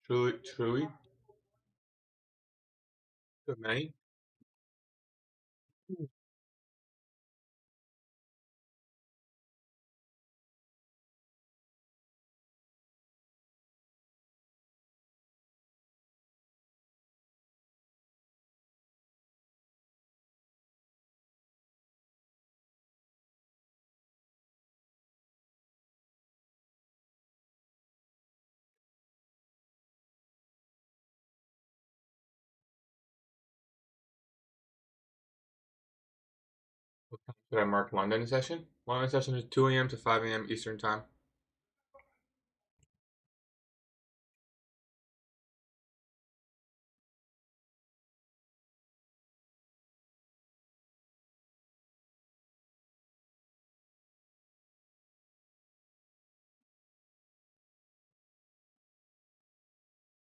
Truly, too many. What time should I mark London session? London session is 2 a.m. to 5 a.m. Eastern time.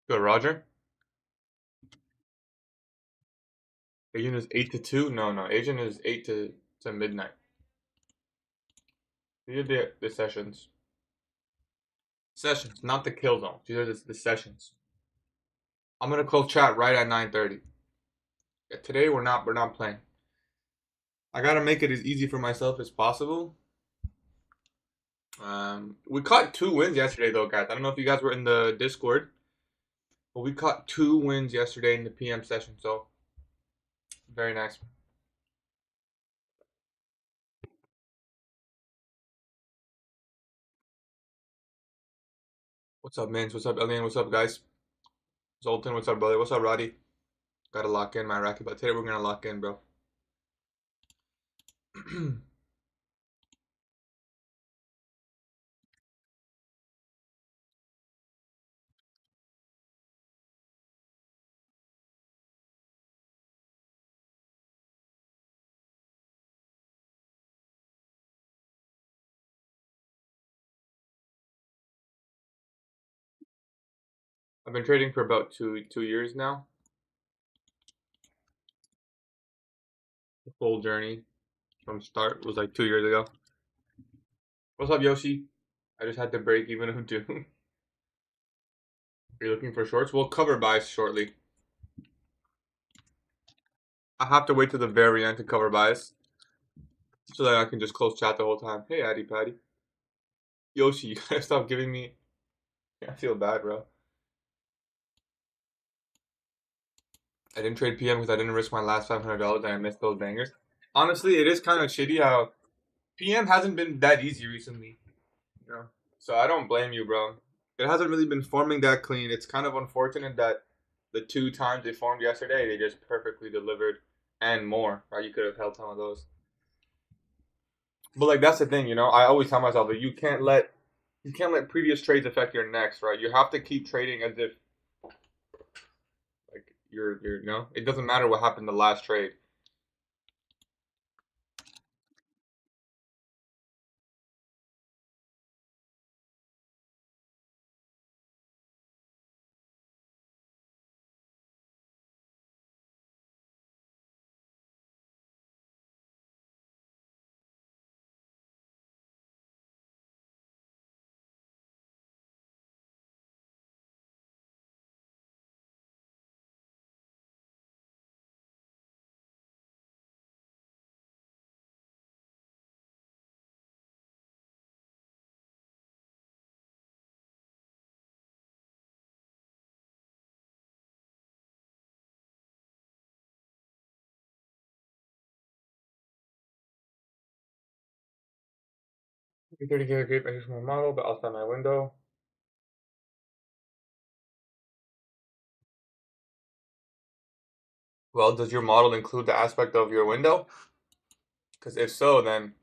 Good, Roger. Asian is 8 to 2? No. Asian is 8 to midnight. These are the sessions. Sessions, not the kill zone. These are the sessions. I'm gonna close chat right at 9:30. Yeah, today we're not playing. I gotta make it as easy for myself as possible. We caught 2 wins yesterday though, guys. I don't know if you guys were in the Discord, but we caught 2 wins yesterday in the PM session, so very nice. What's up, Mins? What's up, Elian? What's up, guys? Zoltan, what's up, brother? What's up, Roddy? Gotta lock in my racket, but today we're gonna lock in, bro. I've been trading for about two years now. The full journey from start was like 2 years ago. What's up, Yoshi? I just had to break even of doom. You're looking for shorts? We'll cover buys shortly. I have to wait to the very end to cover buys so that I can just close chat the whole time. Hey, Addy Patty. Yoshi, you gotta stop giving me. I feel bad, bro. I didn't trade PM because I didn't risk my last $500 and I missed those bangers. Honestly, it is kind of shitty how PM hasn't been that easy recently. You know, so I don't blame you, bro. It hasn't really been forming that clean. It's kind of unfortunate that the 2 times they formed yesterday, they just perfectly delivered and more. Right? You could have held some of those. But like that's the thing, you know. I always tell myself that you can't let previous trades affect your next, right? You have to keep trading as if like you're you know, it doesn't matter what happened the last trade. Maybe 30K a great measure for my model, but outside my window. Well, does your model include the aspect of your window? Because if so, then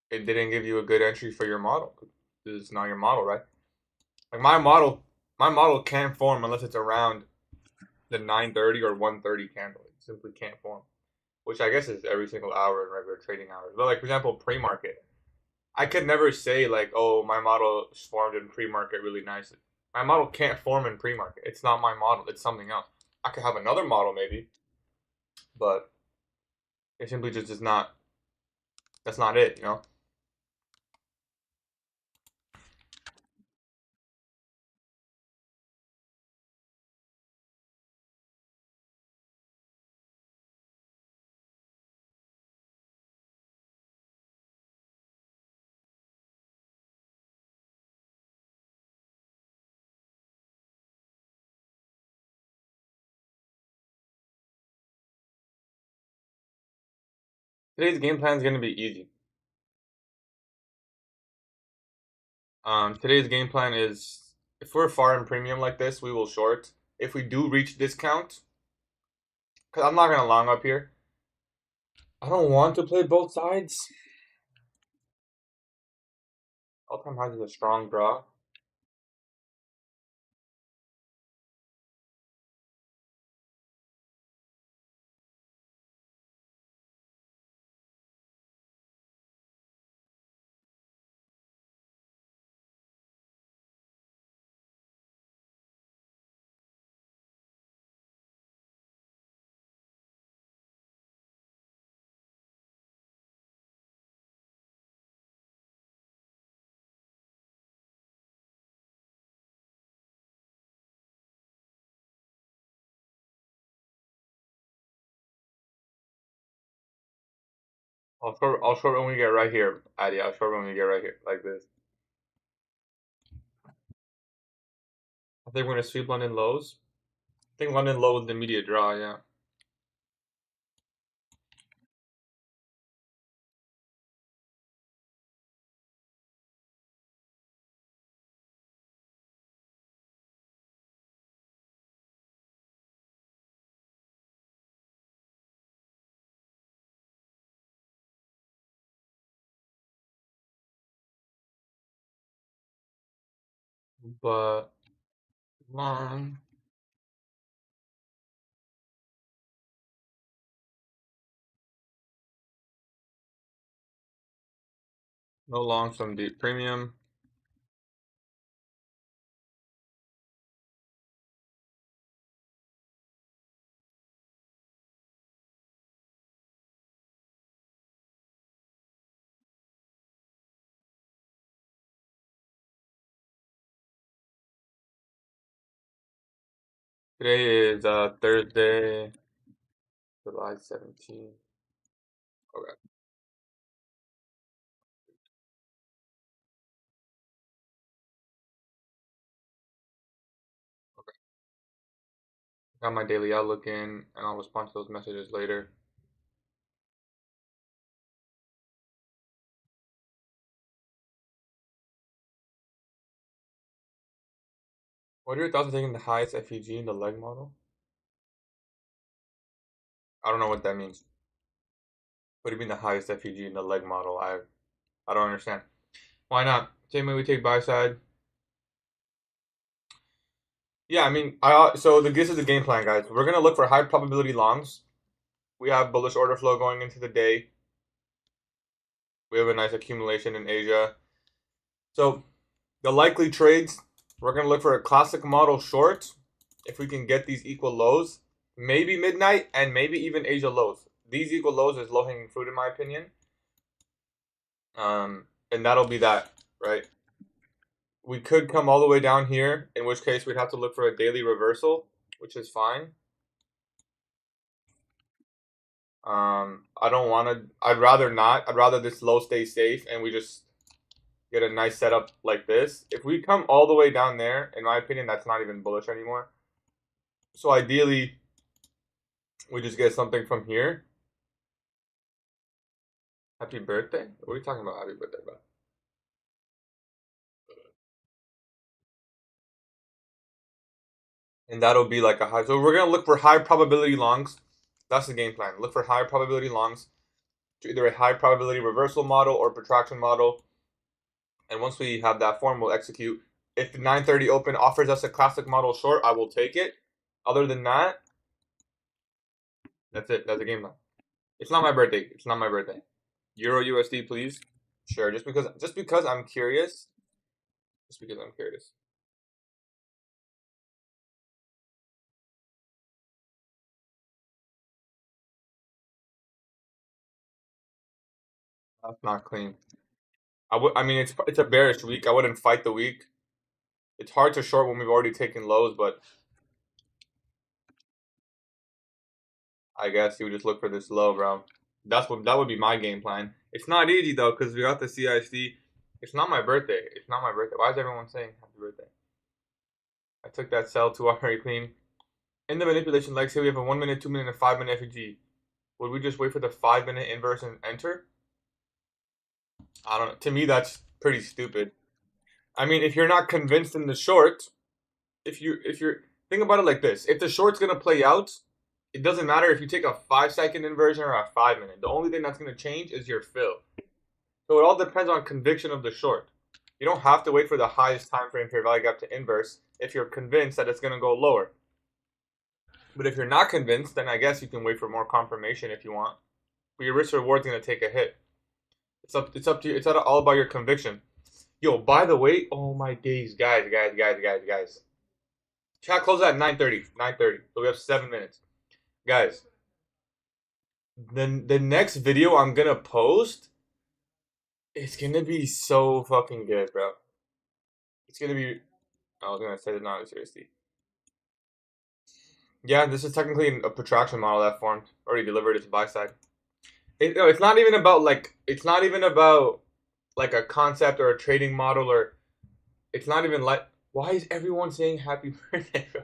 it didn't give you a good entry for your model. This is not your model, right? Like my model can't form unless it's around the 9:30 or 1:30 candle. It simply can't form. which I guess is every single hour in regular trading hours. But like for example, pre-market, I could never say like, oh, my model is formed in pre-market really nicely. My model can't form in pre-market. It's not my model. It's something else. I could have another model maybe, but it simply just is not. That's not it, you know. Today's game plan is going to be easy. Today's game plan is if we're far in premium like this, we will short. If we do reach discount, because I'm not going to long up here. I don't want to play both sides. All-time highs is a strong draw. I'll short when we get right here, Addy. I'll short when we get right here, like this. I think we're gonna sweep London lows. I think London low is the immediate draw, yeah. But long. No longs from deep premium. Today is Thursday, July 17th. Okay. Okay. Got my daily outlook in, and I'll respond to those messages later. What are your thoughts on taking the highest FEG in the leg model? I don't know what that means. What do you mean the highest FEG in the leg model? I don't understand. Why not? Same way we take buy side. Yeah, I mean, so this is the game plan, guys. We're gonna look for high probability longs. We have bullish order flow going into the day. We have a nice accumulation in Asia. So the likely trades, we're gonna look for a classic model short. If we can get these equal lows, maybe midnight and maybe even Asia lows. These equal lows is low hanging fruit in my opinion. And that'll be that, right? We could come all the way down here, in which case we'd have to look for a daily reversal, which is fine. I don't want to. I'd rather not. I'd rather this low stay safe and we just get a nice setup like this. If we come all the way down there, in my opinion, that's not even bullish anymore. So ideally, we just get something from here. Happy birthday? What are you talking about? Happy birthday, bro? And that'll be like a high. So we're gonna look for high probability longs. That's the game plan. Look for high probability longs to either a high probability reversal model or protraction model. And once we have that form, we'll execute. If the 930 open offers us a classic model short, I will take it. Other than that, that's it. That's the game plan. It's not my birthday. It's not my birthday. Euro USD, please. Sure. Just because I'm curious. Just because I'm curious. That's not clean. I mean, it's a bearish week. I wouldn't fight the week. It's hard to short when we've already taken lows, but I guess you would just look for this low, bro. That would be my game plan. It's not easy though, because we got the CIC. It's not my birthday. It's not my birthday. Why is everyone saying happy birthday? I took that sell to already clean. In the manipulation, like say we have a 1 minute, 2 minute, and 5 minute FEG. Would we just wait for the 5 minute inverse and enter? I don't know. To me, that's pretty stupid. I mean, if you're not convinced in the short, if you're think about it like this, if the short's gonna play out, it doesn't matter if you take a 5 second inversion or a 5 minute. The only thing that's gonna change is your fill. So it all depends on conviction of the short. You don't have to wait for the highest time frame fair value gap to inverse if you're convinced that it's gonna go lower. But if you're not convinced, then I guess you can wait for more confirmation if you want. But your risk reward's gonna take a hit. It's up to you. It's all about your conviction. Yo, by the way, oh my days, guys. Chat closes at 9:30. 9:30. So we have 7 minutes. Guys, the next video I'm gonna post, it's gonna be so fucking good, bro. It's gonna be. I was gonna say that not seriously. Yeah, this is technically a protraction model that formed. Already delivered its buy side. It's not even about like a concept or a trading model, or it's not even like. Why is everyone saying happy birthday, bro?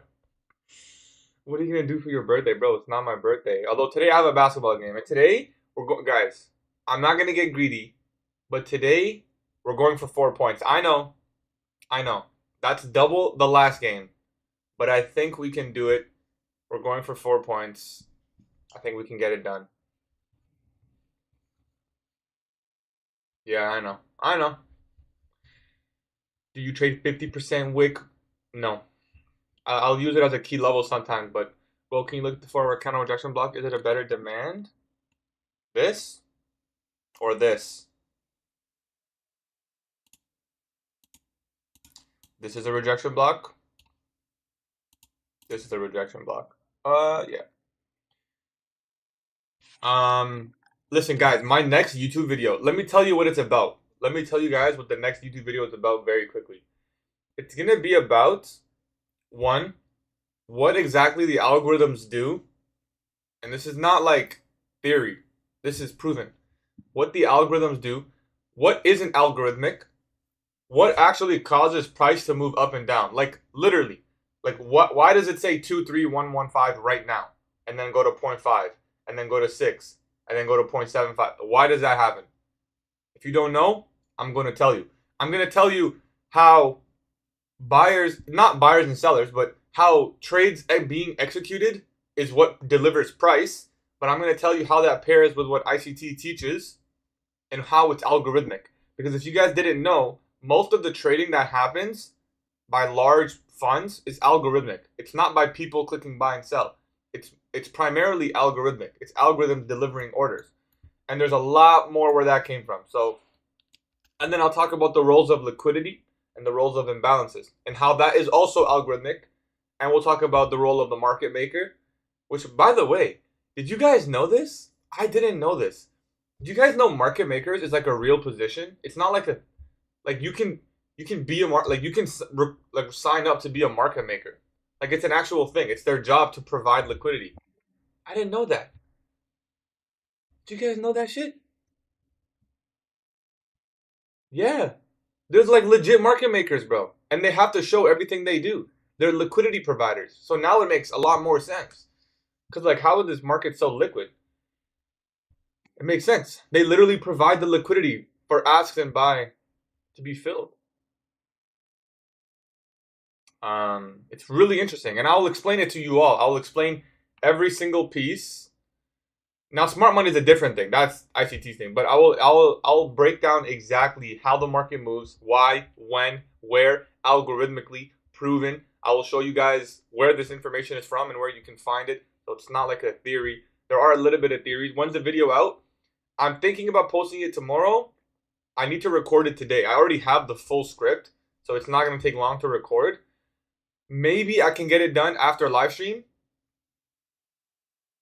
What are you gonna do for your birthday, bro? It's not my birthday. Although today I have a basketball game, and today guys. I'm not gonna get greedy, but today we're going for 4 points. I know. That's double the last game, but I think we can do it. We're going for 4 points. I think we can get it done. Yeah, I know. Do you trade 50% wick? No. I'll use it as a key level sometimes, but well, can you look for a counter rejection block? Is it a better demand? This or this? This is a rejection block. This is a rejection block. Yeah. Listen, guys, my next YouTube video. Let me tell you what it's about. Let me tell you guys what the next YouTube video is about very quickly. It's gonna be about one, what exactly the algorithms do, and this is not like theory. This is proven. What the algorithms do, what isn't algorithmic, what actually causes price to move up and down. Like literally. Like why does it say 23115 right now? And then go to 0.5, and then go to 6, and then go to 0.75. Why does that happen? If you don't know, I'm going to tell you. I'm going to tell you how buyers, not buyers and sellers, but how trades being executed is what delivers price. But I'm going to tell you how that pairs with what ICT teaches and how it's algorithmic. Because if you guys didn't know, most of the trading that happens by large funds is algorithmic. It's not by people clicking buy and sell. It's primarily algorithmic. It's algorithms delivering orders. And there's a lot more where that came from. So, and then I'll talk about the roles of liquidity and the roles of imbalances and how that is also algorithmic. And we'll talk about the role of the market maker, which, by the way, did you guys know this? I didn't know this. Do you guys know market makers is like a real position? It's not like you can be you can sign up to be a market maker. Like it's an actual thing. It's their job to provide liquidity. I didn't know that. Do you guys know that shit? Yeah. There's like legit market makers, bro. And they have to show everything they do. They're liquidity providers. So now it makes a lot more sense. Because like how is this market so liquid? It makes sense. They literally provide the liquidity for ask and buy to be filled. It's really interesting. And I'll explain it to you all. I'll explain every single piece. Now, smart money is a different thing. That's ICT's thing. But I'll break down exactly how the market moves, why, when, where, algorithmically proven. I will show you guys where this information is from and where you can find it. So it's not like a theory. There are a little bit of theories. When's the video out? I'm thinking about posting it tomorrow. I need to record it today. I already have the full script, so it's not going to take long to record. Maybe I can get it done after live stream.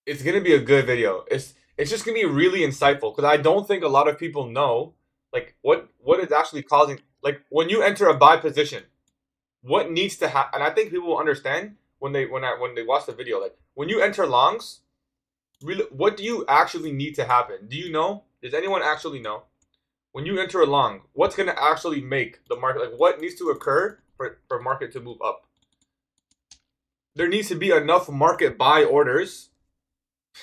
It's going to be a good video. It's just going to be really insightful because I don't think a lot of people know like what is actually causing, like when you enter a buy position, what needs to happen. And I think people will understand when they watch the video, like when you enter longs, really what do you actually need to happen? Do you know? Does anyone actually know? When you enter a long, what's going to actually make the market, like what needs to occur for market to move up? There needs to be enough market buy orders.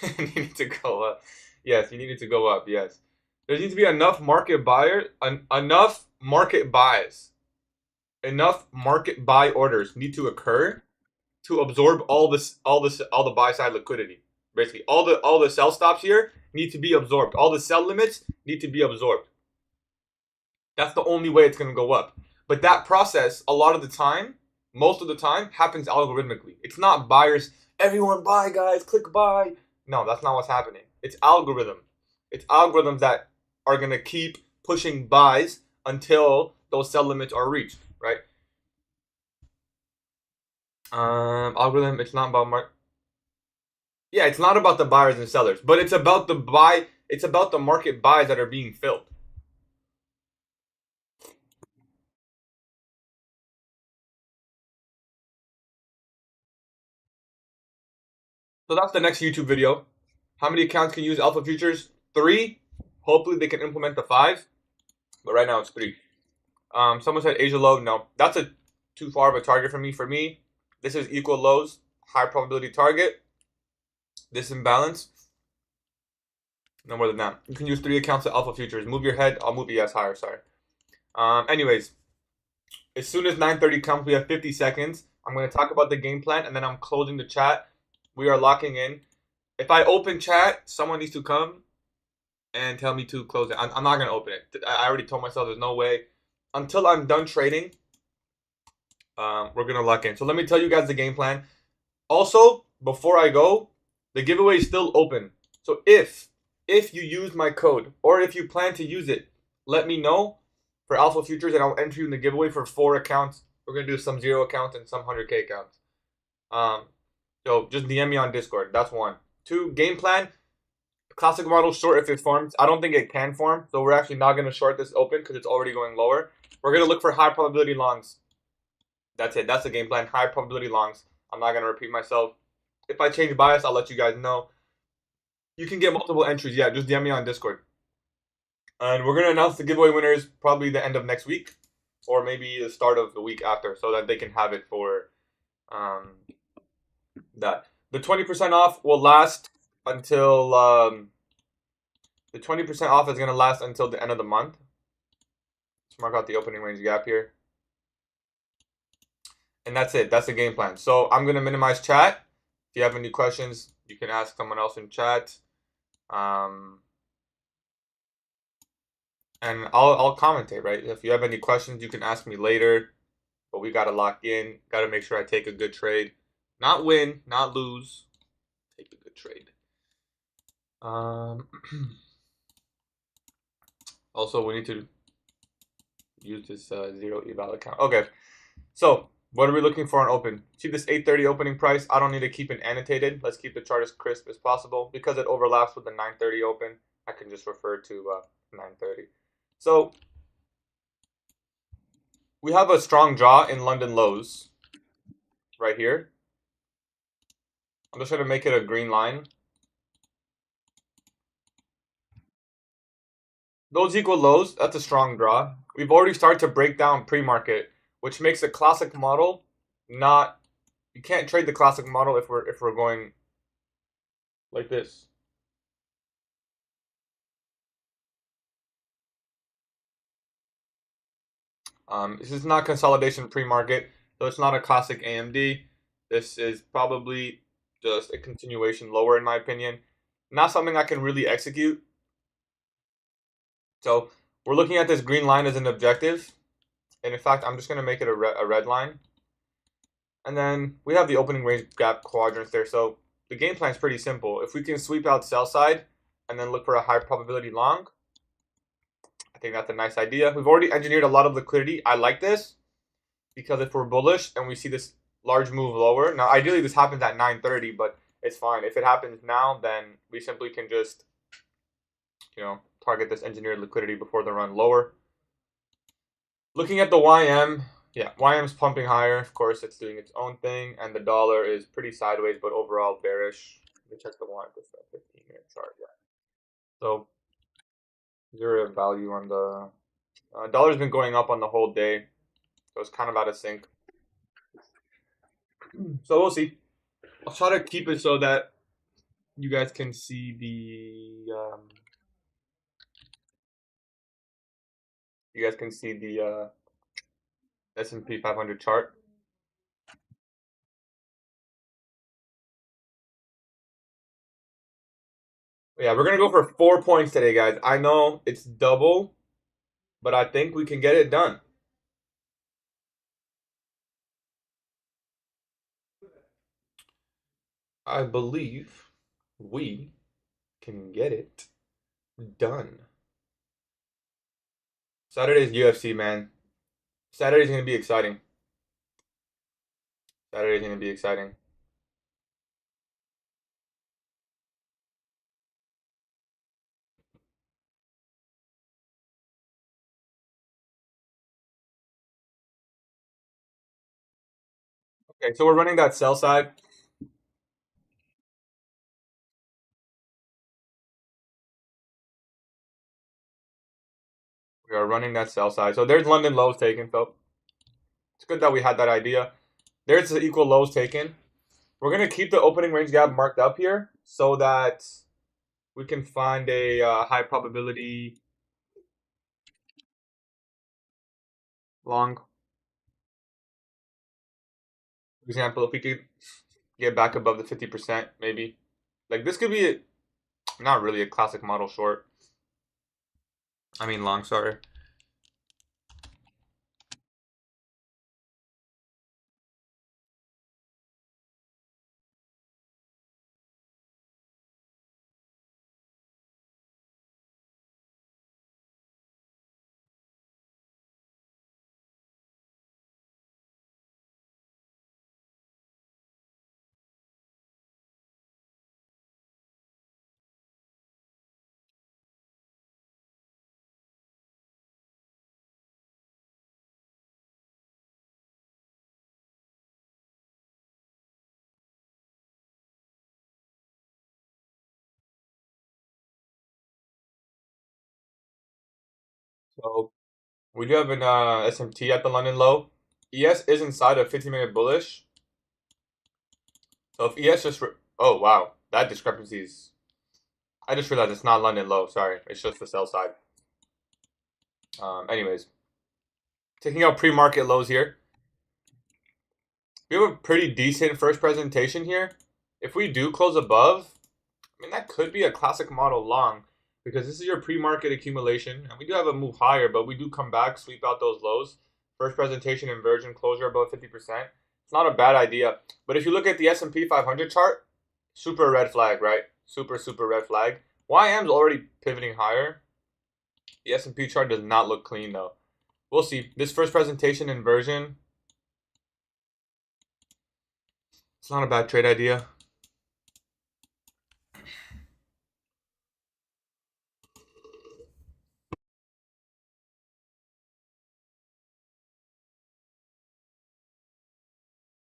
You need to go up. Yes, you need it to go up. Yes. There needs to be enough market enough market buys. Enough market buy orders need to occur to absorb all the buy side liquidity. Basically, all the sell stops here need to be absorbed. All the sell limits need to be absorbed. That's the only way it's going to go up. But that process, a lot of the time, most of the time, happens algorithmically. It's not buyers, everyone buy, guys, click buy. No, that's not what's happening. It's algorithm. It's algorithms that are going to keep pushing buys until those sell limits are reached, right? Algorithm, it's not about yeah, it's not about the buyers and sellers, but it's about the market buys that are being filled. So that's the next YouTube video. How many accounts can use Alpha Futures? 3. Hopefully they can implement the 5. But right now it's 3. Someone said Asia low. No, that's too far of a target for me. For me, this is equal lows, high probability target. This imbalance, no more than that. You can use 3 accounts of Alpha Futures. Move your head. I'll move ES higher. Sorry. Anyways, as soon as 9:30 comes, we have 50 seconds. I'm going to talk about the game plan, and then I'm closing the chat. We are locking in. If I open chat, someone needs to come and tell me to close it. I'm not going to open it. I already told myself there's no way. Until I'm done trading, we're going to lock in. So let me tell you guys the game plan. Also, before I go, the giveaway is still open. So if you use my code or if you plan to use it, let me know for Alpha Futures and I'll enter you in the giveaway for 4 accounts. We're going to do some 0 accounts and some 100K accounts. So just DM me on Discord. That's 1. 2, game plan. Classic model short if it forms. I don't think it can form. So we're actually not going to short this open because it's already going lower. We're going to look for high probability longs. That's it. That's the game plan. High probability longs. I'm not going to repeat myself. If I change bias, I'll let you guys know. You can get multiple entries. Yeah, just DM me on Discord. And we're going to announce the giveaway winners probably the end of next week. Or maybe the start of the week after. So that they can have it for that. The 20% off will last until... the 20% off is going to last until the end of the month. Let's mark out the opening range gap here. And that's it. That's the game plan. So I'm going to minimize chat. If you have any questions, you can ask someone else in chat. And I'll commentate, right? If you have any questions, you can ask me later. But we got to lock in. Got to make sure I take a good trade. Not win, not lose. Take a good trade. Also, we need to use this 0 eval account. Okay. So, what are we looking for on open? See this 8:30 opening price? I don't need to keep it annotated. Let's keep the chart as crisp as possible. Because it overlaps with the 9:30 open, I can just refer to 9:30. So, we have a strong draw in London lows right here. I'm just going to make it a green line. Those equal lows, that's a strong draw. We've already started to break down pre-market, which makes a classic model not, you can't trade the classic model if we're going like this. This is not consolidation pre-market, so it's not a classic AMD. This is probably just a continuation lower in my opinion. Not something I can really execute. So we're looking at this green line as an objective. And in fact, I'm just going to make it a red line. And then we have the opening range gap quadrants there. So the game plan is pretty simple. If we can sweep out sell side and then look for a high probability long, I think that's a nice idea. We've already engineered a lot of liquidity. I like this because if we're bullish and we see this large move lower, now ideally this happens at 9:30, but it's fine. If it happens now, then we simply can just, target this engineered liquidity before the run lower. Looking at the YM, yeah, YM's pumping higher. Of course, it's doing its own thing, and the dollar is pretty sideways, but overall bearish. Let me check the one, this 15-minute chart. Yeah. So zero value on the dollar's been going up on the whole day, so it's kind of out of sync. So we'll see. I'll try to keep it so that you guys can see the S&P 500 chart. Yeah, we're gonna go for 4 points today, guys. I know it's double, but I think we can get it done. I believe we can get it done. Saturday's UFC, man. Saturday's gonna be exciting. Saturday's gonna be exciting. Okay, so we're running that sell side. We are running that sell side. So there's London lows taken. So it's good that we had that idea. There's the equal lows taken. We're gonna keep the opening range gap marked up here so that we can find a high probability long. For example, if we could get back above the 50%, maybe. Like this could be not really a classic model short. I mean long, sorry. So we do have an SMT at the London low. ES is inside of 15-minute bullish. So if ES just oh wow, that discrepancy is. I just realized it's not London low. Sorry, it's just the sell side. Anyways, taking out pre-market lows here. We have a pretty decent first presentation here. If we do close above, I mean that could be a classic model long because this is your pre-market accumulation, and we do have a move higher, but we do come back, sweep out those lows. First presentation inversion closure above 50%. It's not a bad idea. But if you look at the S&P 500 chart, super red flag, right? Super red flag. YM's already pivoting higher. The S&P chart does not look clean though. We'll see. This first presentation inversion, it's not a bad trade idea.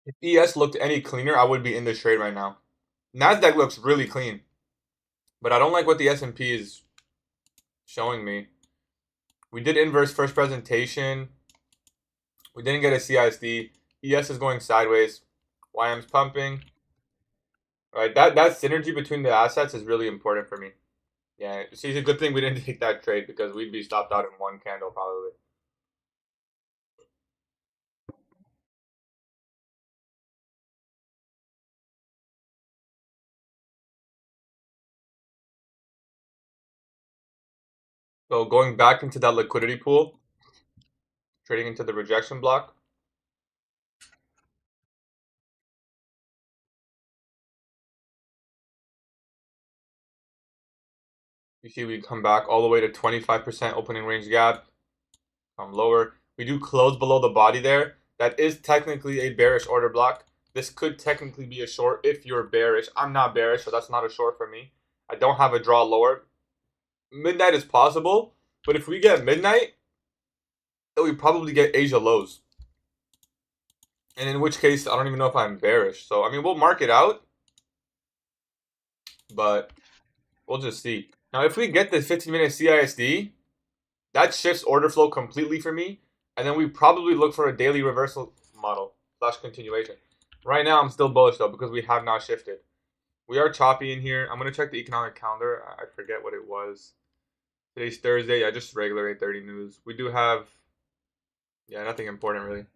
If ES looked any cleaner, I would be in this trade right now. Nasdaq looks really clean, but I don't like what the S&P is showing me. We did inverse first presentation. We didn't get a CISD. ES is going sideways. YM's pumping. Right, that synergy between the assets is really important for me. Yeah, see, it's a good thing we didn't take that trade because we'd be stopped out in one candle probably. So going back into that liquidity pool, trading into the rejection block. You see we come back all the way to 25% opening range gap. Come lower. We do close below the body there. That is technically a bearish order block. This could technically be a short if you're bearish. I'm not bearish, so that's not a short for me. I don't have a draw lower. Midnight is possible, but if we get midnight, then we probably get Asia lows. And in which case, I don't even know if I'm bearish. So, I mean, we'll mark it out, but we'll just see. Now, if we get this 15-minute CISD, that shifts order flow completely for me. And then we probably look for a daily reversal model / continuation. Right now, I'm still bullish, though, because we have not shifted. We are choppy in here. I'm going to check the economic calendar. I forget what it was. Today's Thursday. Yeah, just regular 8:30 news. We do have, yeah, nothing important, really.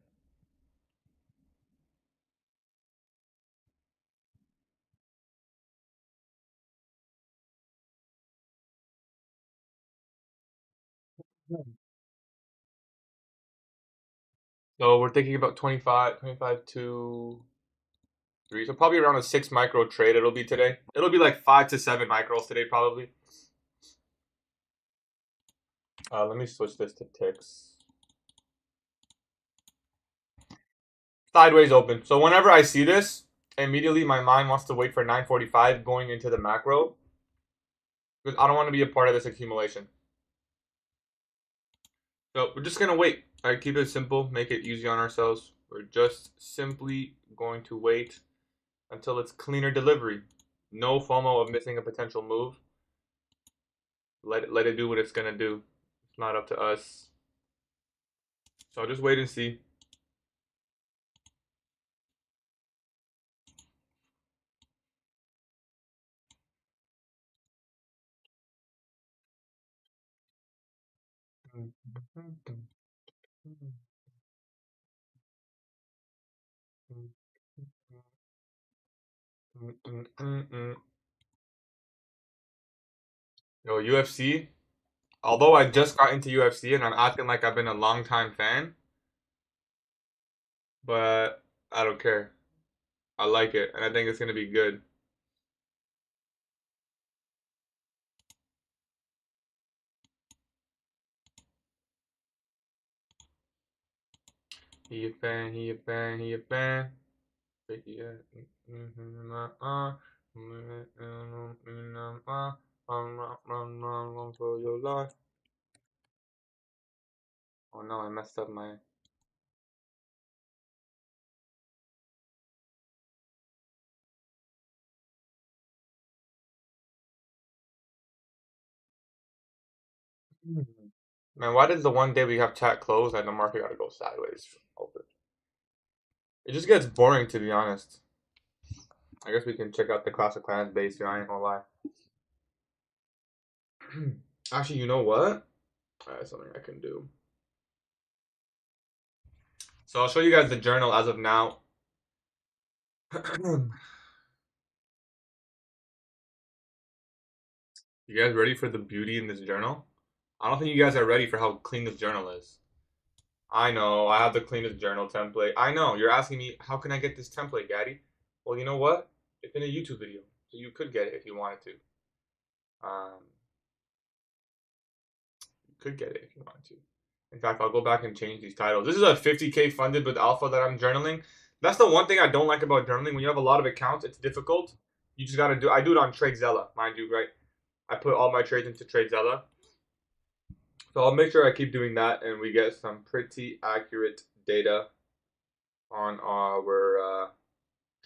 So we're thinking about 25 to 3. So probably around a 6 micro trade it'll be today. It'll be like 5 to 7 micros today, probably. Let me switch this to ticks. Sideways open. So whenever I see this, immediately my mind wants to wait for 9:45 going into the macro. Because I don't want to be a part of this accumulation. So we're just going to wait. All right, keep it simple. Make it easy on ourselves. We're just simply going to wait until it's cleaner delivery. No FOMO of missing a potential move. Let it do what it's going to do. It's not up to us. So I'll just wait and see. Yo, UFC. Although I just got into UFC and I'm acting like I've been a long time fan, but I don't care. I like it, and I think it's gonna be good. He a fan, he a fan, he a fan. For your life. Oh no, I messed up my. Man, why does the one day we have chat close and the market gotta go sideways open? It just gets boring, to be honest. I guess we can check out the Clash of Clans base here. I ain't gonna lie. Actually, you know what? That's something I can do. So I'll show you guys the journal as of now. You guys ready for the beauty in this journal? I don't think you guys are ready for how clean this journal is. I know, I have the cleanest journal template. I know, you're asking me, how can I get this template, Gaddy? Well, you know what? It's in a YouTube video, so you could get it if you wanted to. You could get it if you wanted to. In fact, I'll go back and change these titles. This is a 50K funded with alpha that I'm journaling. That's the one thing I don't like about journaling. When you have a lot of accounts, it's difficult. You just gotta do. I do it on TradeZella, mind you, right? I put all my trades into TradeZella. So I'll make sure I keep doing that and we get some pretty accurate data on our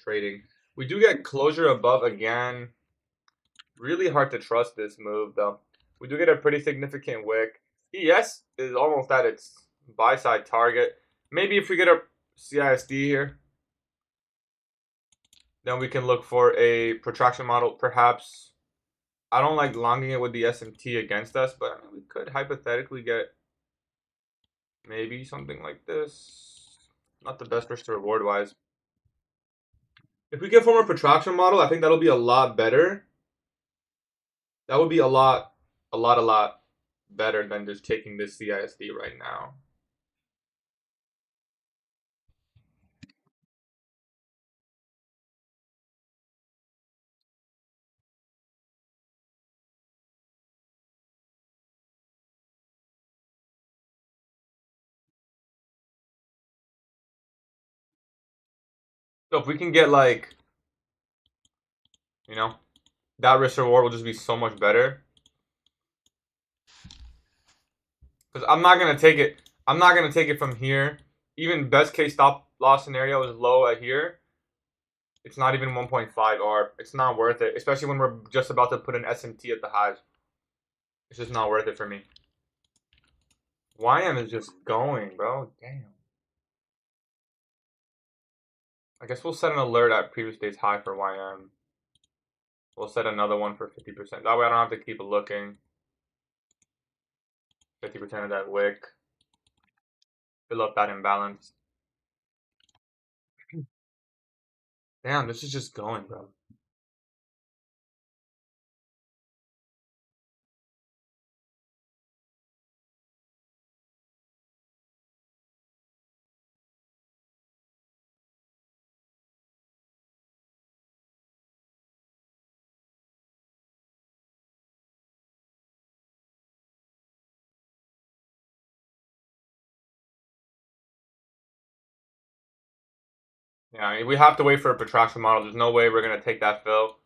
trading. We do get closure above again. Really hard to trust this move though. We do get a pretty significant wick. ES is almost at its buy side target. Maybe if we get a CISD here, then we can look for a protraction model perhaps. I don't like longing it with the SMT against us, but I mean, we could hypothetically get maybe something like this. Not the best risk to reward wise. If we get from a protraction model, I think that'll be a lot better. That would be a lot better than just taking this CISD right now. So if we can get like, you know, that risk reward will just be so much better. Because I'm not gonna take it. I'm not gonna take it from here. Even best case stop loss scenario is low at here. It's not even 1.5 R. It's not worth it, especially when we're just about to put an SMT at the highs. It's just not worth it for me. YM is just going, bro. Damn. I guess we'll set an alert at previous day's high for YM. We'll set another one for 50%. That way I don't have to keep looking. 50% of that wick. Fill up that imbalance. Damn, this is just going, bro. Yeah, I mean, we have to wait for a protraction model. There's no way we're going to take that fill.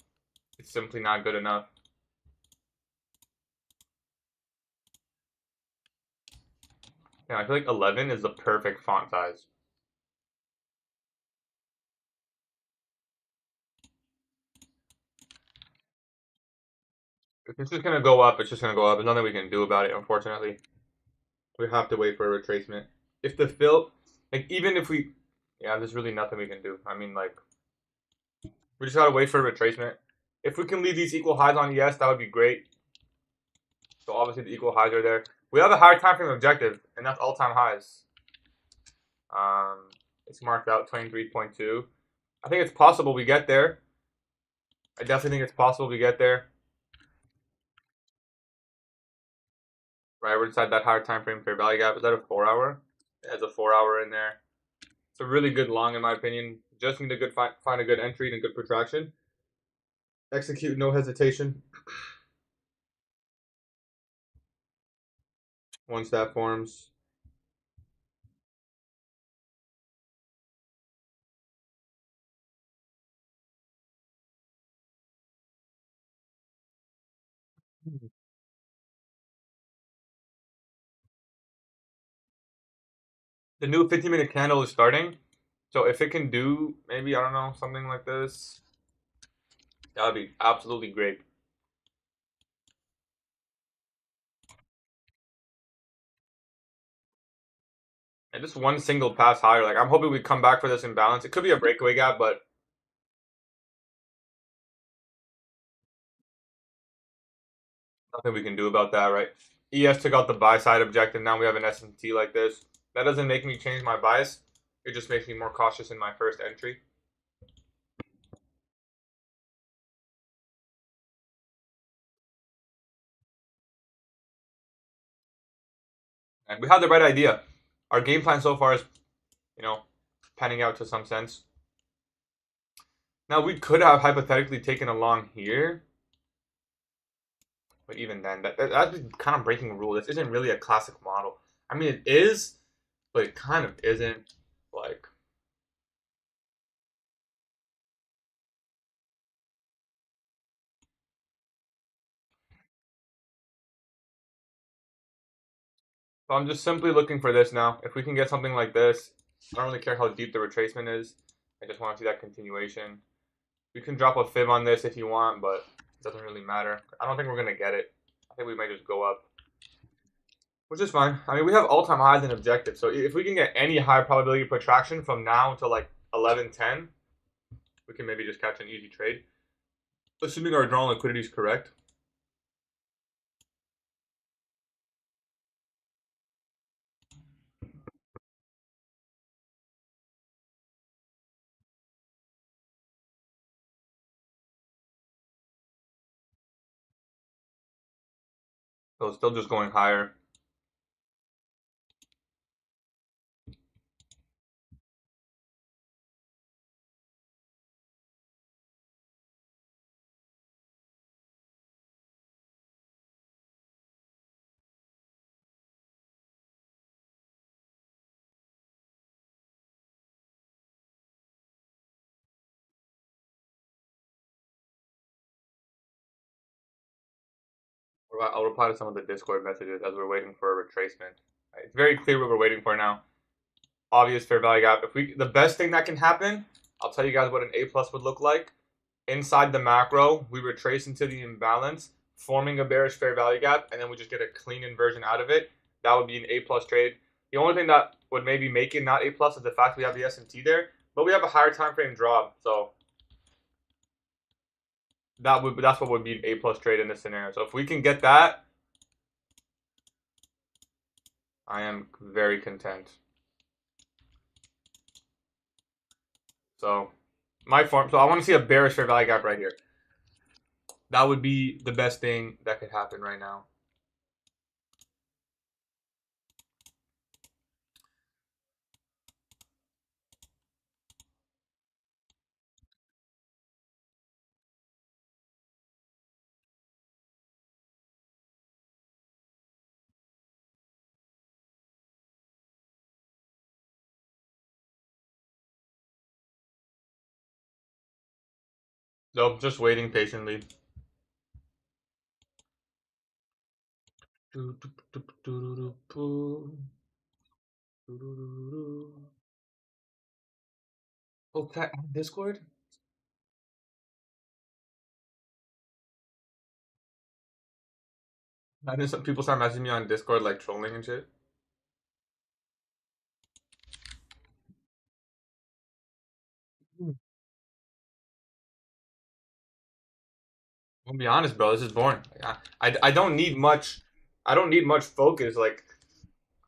It's simply not good enough. Yeah, I feel like 11 is the perfect font size. If it's just going to go up, it's just going to go up. There's nothing we can do about it, unfortunately. We have to wait for a retracement. If the fill, like, even if we, yeah, there's really nothing we can do. I mean, like, we just got to wait for a retracement. If we can leave these equal highs on ES, that would be great. So obviously the equal highs are there. We have a higher time frame objective, and that's all-time highs. It's marked out 23.2. I think it's possible we get there. I definitely think it's possible we get there. Right, we're inside that higher time frame fair value gap. Is that a 4-hour? It has a 4-hour in there. It's a really good long, in my opinion. Just need to find a good entry and a good protraction. Execute, no hesitation. Once that forms. The new 15-minute candle is starting. So if it can do maybe, I don't know, something like this, that would be absolutely great. And just one single pass higher. Like, I'm hoping we come back for this imbalance. It could be a breakaway gap, but nothing we can do about that, right? ES took out the buy side objective. Now we have an S&T like this. That doesn't make me change my bias. It just makes me more cautious in my first entry. And we have the right idea. Our game plan so far is, you know, panning out to some sense. Now we could have hypothetically taken along here. But even then, that's kind of breaking a rule. This isn't really a classic model. I mean, it is, but it kind of isn't. Like, so I'm just simply looking for this now. If we can get something like this, I don't really care how deep the retracement is. I just want to see that continuation. We can drop a fib on this if you want, but it doesn't really matter. I don't think we're gonna get it. I think we might just go up, which is fine. I mean, we have all-time highs and objectives, so if we can get any high probability protraction from now until like 11:10, we can maybe just catch an easy trade. Assuming our drawn liquidity is correct. So it's still just going higher. I'll reply to some of the Discord messages as we're waiting for a retracement. It's very clear what we're waiting for now. Obvious fair value gap. The best thing that can happen, I'll tell you guys what an A plus would look like. Inside the macro, we retrace into the imbalance, forming a bearish fair value gap, and then we just get a clean inversion out of it. That would be an A plus trade. The only thing that would maybe make it not A plus is the fact we have the S&T there, but we have a higher time frame drop, so that's what would be an A plus trade in this scenario. So if we can get that, I am very content. So I want to see a bearish fair value gap right here. That would be the best thing that could happen right now. So just waiting patiently. Oh, chat on Discord? I know some people start messaging me on Discord like trolling and shit. I'll be honest, bro. This is boring. I don't need much. I don't need much focus. Like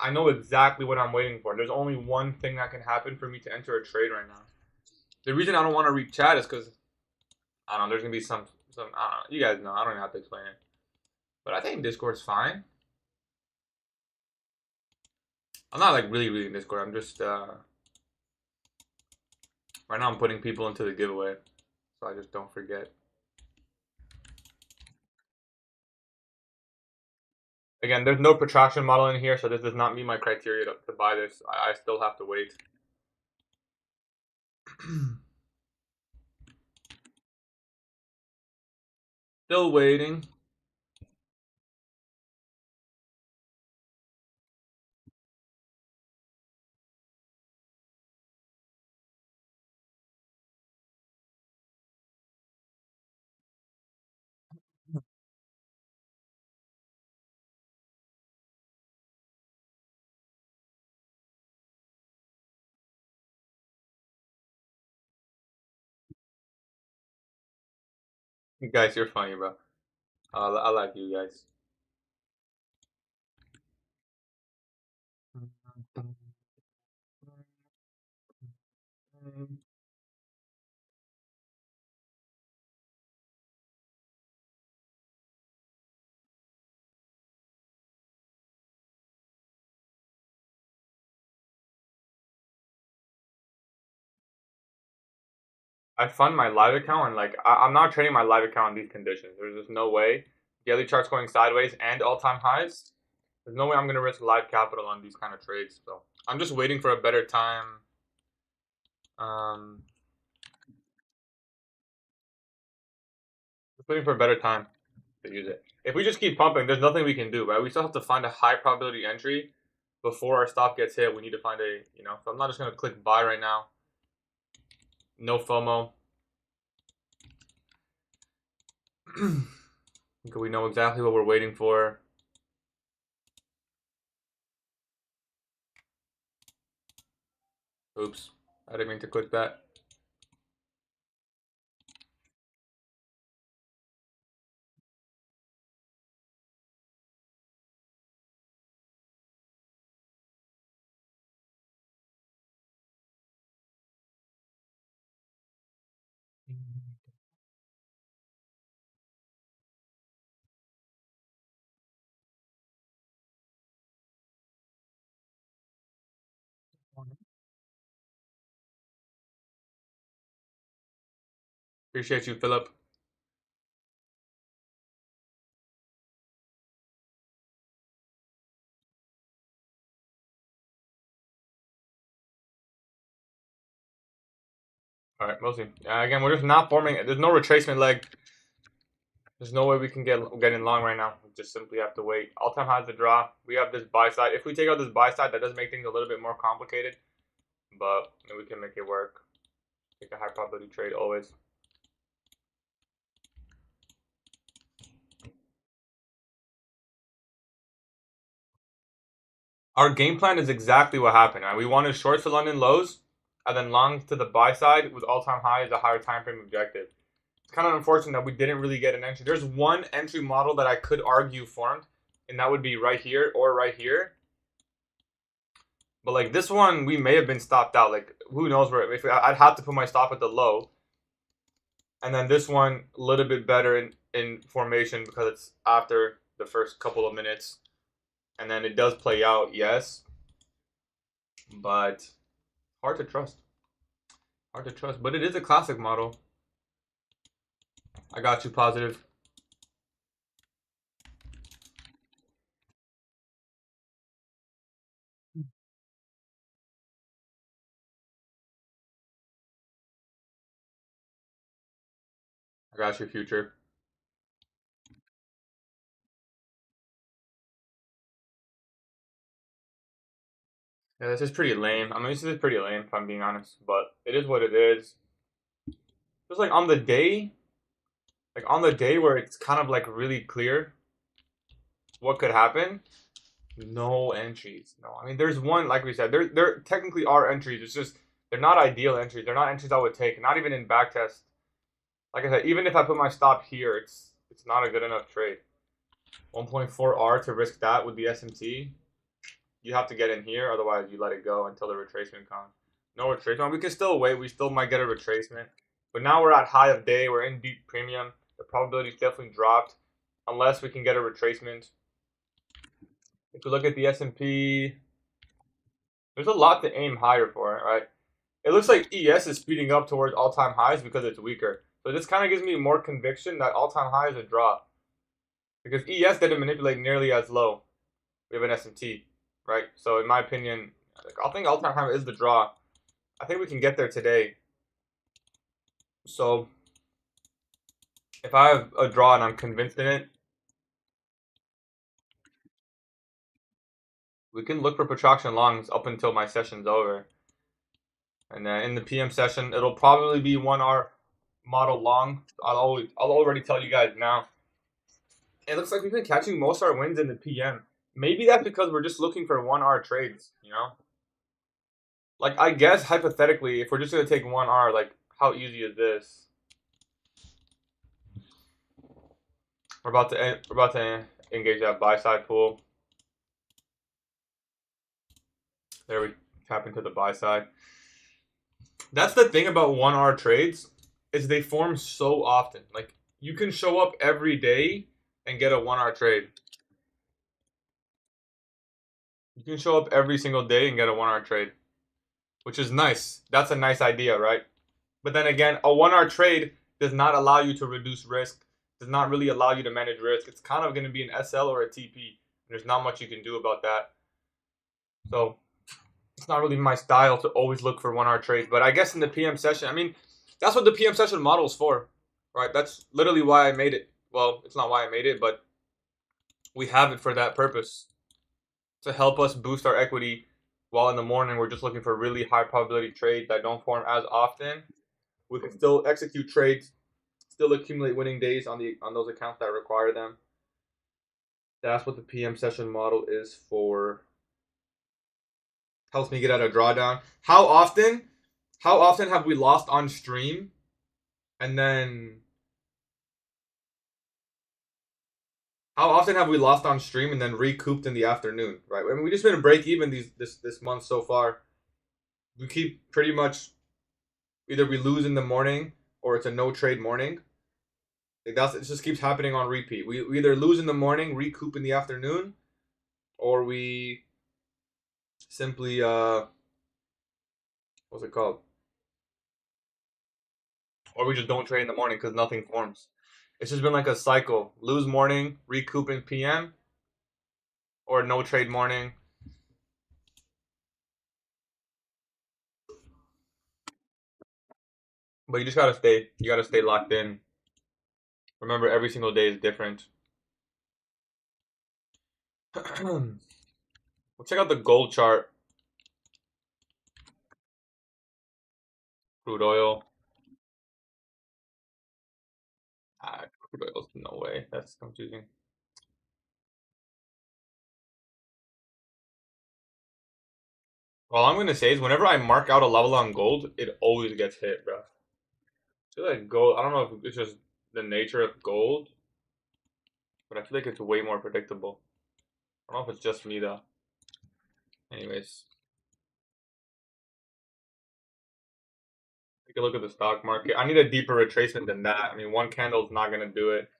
I know exactly what I'm waiting for. There's only one thing that can happen for me to enter a trade right now. The reason I don't want to read chat is because I don't know. There's gonna be some. I don't know. You guys know. I don't even have to explain it. But I think Discord's fine. I'm not like really reading Discord. I'm just right now I'm putting people into the giveaway, so I just don't forget. Again, there's no protraction model in here, so this does not meet my criteria to buy this. I still have to wait. Still waiting. You guys, you're funny, bro. I like you guys. I fund my live account and like I'm not trading my live account in these conditions. There's just no way. Daily charts going sideways and all-time highs. There's no way I'm gonna risk live capital on these kind of trades. So I'm just waiting for a better time. Just waiting for a better time to use it. If we just keep pumping, there's nothing we can do, right? We still have to find a high probability entry before our stop gets hit. We need to find a, so I'm not just gonna click buy right now. No FOMO. We know exactly what we're waiting for. Oops, I didn't mean to click that. Appreciate you, Philip. All right, we'll see. Again, we're just not forming. There's no retracement leg. There's no way we can get in long right now. We just simply have to wait. All-time high is the draw. We have this buy side. If we take out this buy side, that does make things a little bit more complicated, but we can make it work. Take a high probability trade always. Our game plan is exactly what happened. Right? We wanted shorts to London lows, and then longs to the buy side with all-time high as a higher time frame objective. It's kind of unfortunate that we didn't really get an entry. There's one entry model that I could argue formed, and that would be right here or right here. But like this one, we may have been stopped out. Like who knows where? I'd have to put my stop at the low, and then this one a little bit better in formation because it's after the first couple of minutes, and then it does play out, yes, but hard to trust. Hard to trust, but it is a classic model. I got you positive. I got you future. Yeah, this is pretty lame. I mean, this is pretty lame if I'm being honest, but it is what it is. Just like on the day, where it's kind of like really clear what could happen, no entries. No, I mean, there's one, like we said, there technically are entries. It's just they're not ideal entries. They're not entries I would take. Not even in backtest. Like I said, even if I put my stop here, it's not a good enough trade. 1.4 R to risk that with the SMT. You have to get in here, otherwise you let it go until the retracement comes. No retracement. We can still wait. We still might get a retracement. But now we're at high of day. We're in deep premium. The probability's definitely dropped unless we can get a retracement. If you look at the S&P, there's a lot to aim higher for, right? It looks like ES is speeding up towards all-time highs because it's weaker. So this kind of gives me more conviction that all-time high is a draw. Because ES didn't manipulate nearly as low. We have an S&T, right? So in my opinion, I think all-time high is the draw. I think we can get there today. So if I have a draw and I'm convinced in it, we can look for protraction longs up until my session's over. And then in the PM session, it'll probably be 1R model long. I'll already tell you guys now. It looks like we've been catching most of our wins in the PM. Maybe that's because we're just looking for 1R trades, you know? Like, I guess, hypothetically, if we're just going to take 1R, like, how easy is this? We're about to engage that buy side pool. There we tap into the buy side. That's the thing about 1R trades, is they form so often. Like, you can show up every day and get a 1R trade. You can show up every single day and get a 1R trade, which is nice. That's a nice idea, right? But then again, a 1R trade does not allow you to reduce risk, does not really allow you to manage risk. It's kind of going to be an SL or a TP. There's not much you can do about that. So it's not really my style to always look for 1R trades. But I guess in the PM session, I mean, that's what the PM session model is for, right? That's literally why I made it. Well, it's not why I made it, but we have it for that purpose, to help us boost our equity while in the morning we're just looking for really high probability trades that don't form as often. We can still execute trades, still accumulate winning days on those accounts that require them. That's what the PM session model is for. Helps me get out of drawdown. How often have we lost on stream and then recouped in the afternoon, right? I mean, we just been break even this month so far. We keep pretty much either we lose in the morning or it's a no trade morning. Like it just keeps happening on repeat. We either lose in the morning, recoup in the afternoon, or we simply what's it called? Or we just don't trade in the morning because nothing forms. It's just been like a cycle. Lose morning, recoup in PM, or no trade morning. But you just gotta stay locked in. Remember, every single day is different. We'll check out the gold chart. Crude oil. Crude oil's no way. That's confusing. All I'm gonna say is whenever I mark out a level on gold, it always gets hit, bro. I feel like gold. I don't know if it's just the nature of gold, but I feel like it's way more predictable. I don't know if it's just me though. Anyways, take a look at the stock market. I need a deeper retracement than that. I mean, one candle is not gonna do it.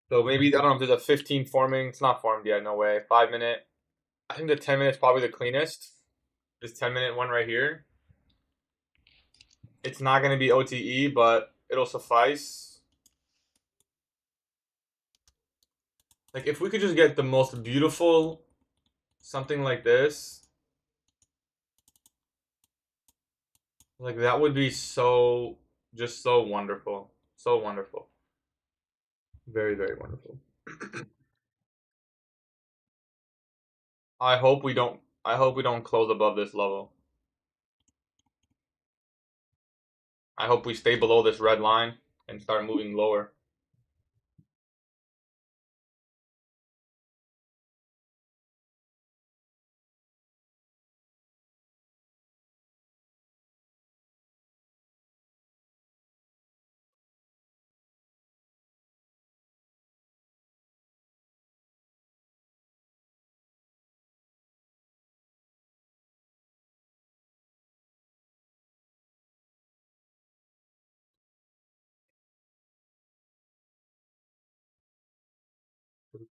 So maybe I don't know if there's a 15 forming. It's not formed yet. No way. 5 minute. I think the 10 minute is probably the cleanest. This 10 minute one right here. It's not gonna be OTE, but it'll suffice. Like if we could just get the most beautiful something like this, like that would be so just so wonderful. So wonderful. Very, very wonderful. I hope we don't close above this level. I hope we stay below this red line and start moving lower.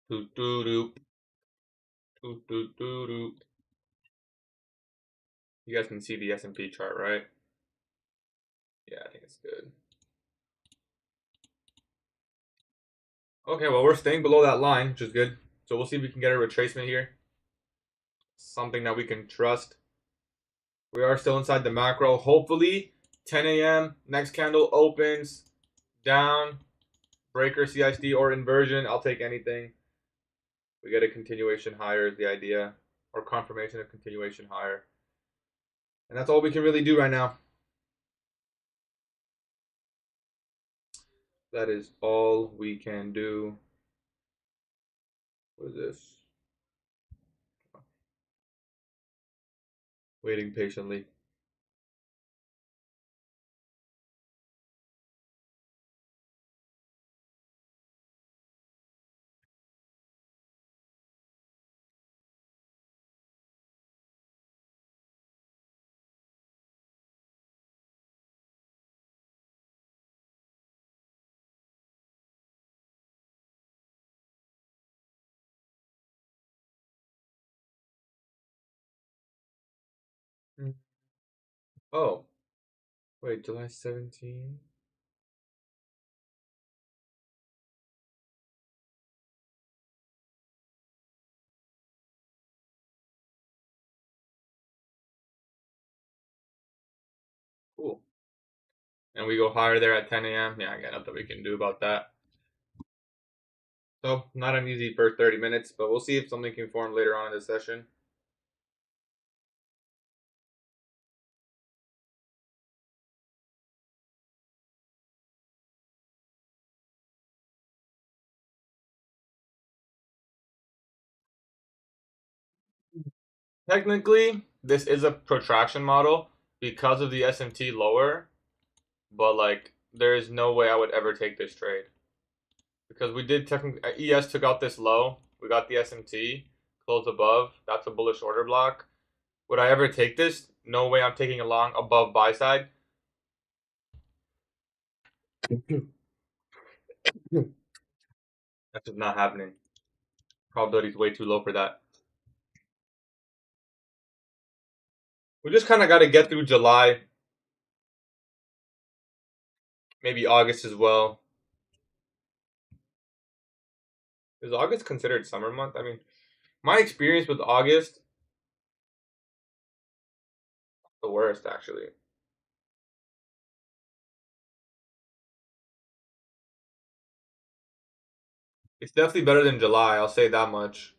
Doo doo doo. Doo doo doo doo. You guys can see the S&P chart, right? Yeah, I think it's good. Okay, well, we're staying below that line, which is good. So we'll see if we can get a retracement here. Something that we can trust. We are still inside the macro. Hopefully, 10 a.m. Next candle opens down. Breaker, CISD, or inversion. I'll take anything. We get a continuation higher is the idea. Or confirmation of continuation higher. And that's all we can really do right now. That is all we can do. What is this? Waiting patiently. Oh, wait, July 17? Cool. And we go higher there at 10 a.m. Yeah, again, nothing we can do about that. So, not an easy first 30 minutes, but we'll see if something can form later on in the session. Technically, this is a protraction model because of the SMT lower, but like there is no way I would ever take this trade because we did technically ES took out this low. We got the SMT close above. That's a bullish order block. Would I ever take this? No way. I'm taking a long above buy side. That's just not happening. Probability is way too low for that. We just kind of got to get through July, maybe August as well. Is August considered summer month? I mean, my experience with August, the worst actually. It's definitely better than July. I'll say that much.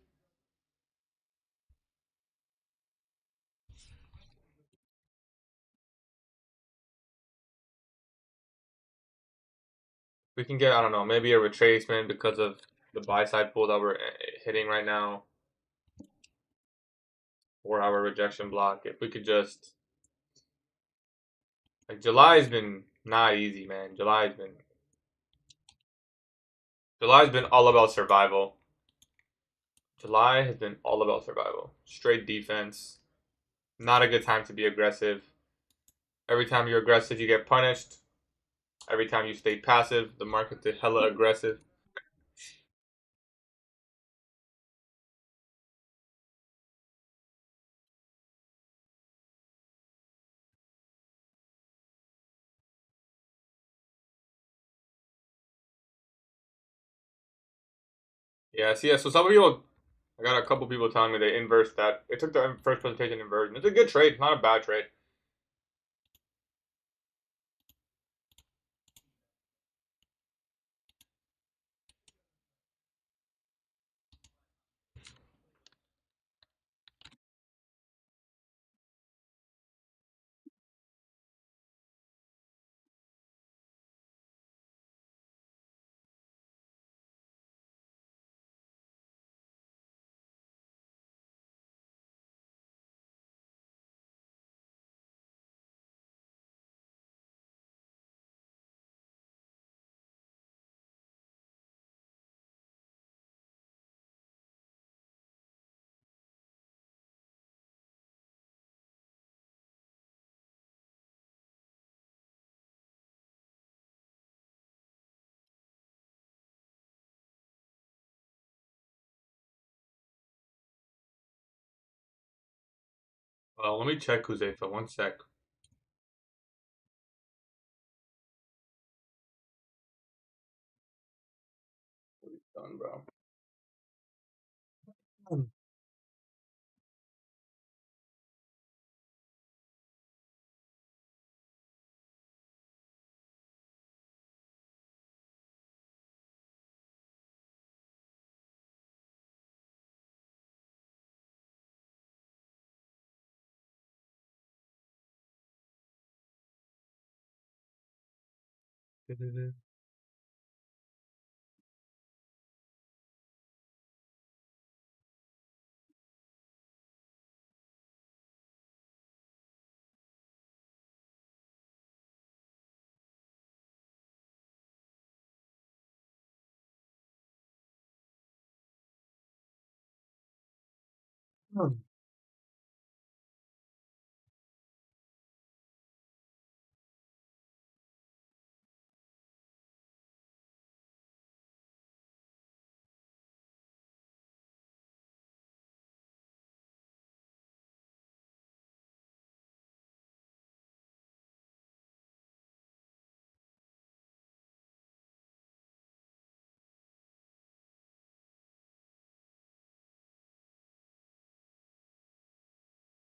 We can get, I don't know, maybe a retracement because of the buy side pull that we're hitting right now, or our rejection block. If we could just, like, July's been not easy, man. July's been all about survival. July has been all about survival. Straight defense. Not a good time to be aggressive. Every time you're aggressive, you get punished. Every time you stay passive, the market is hella aggressive. Yeah, see, yeah, so some people, I got a couple people telling me they inverse that. They took the first presentation inversion. It's a good trade, not a bad trade. Let me check Kuzefa. One sec. Done, bro.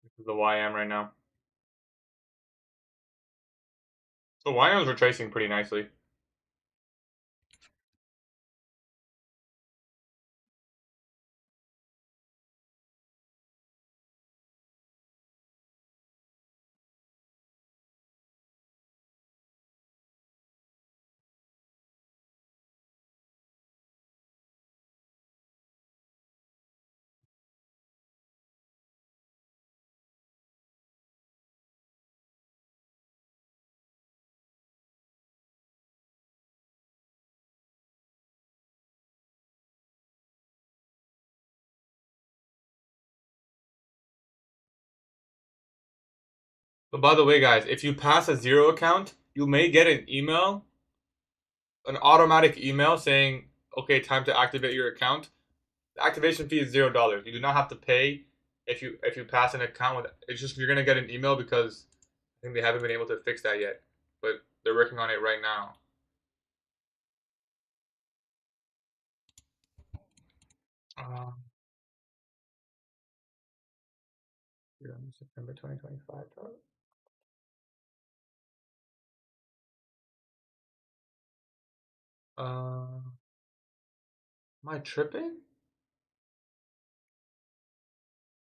This is the YM right now. So YM's retracing pretty nicely. But by the way, guys, if you pass a zero account, you may get an email, an automatic email saying, "Okay, time to activate your account." The activation fee is $0. You do not have to pay if you pass an account with. It's just you're gonna get an email because I think they haven't been able to fix that yet, but they're working on it right now. Um, September 2025. Uh, Am I tripping?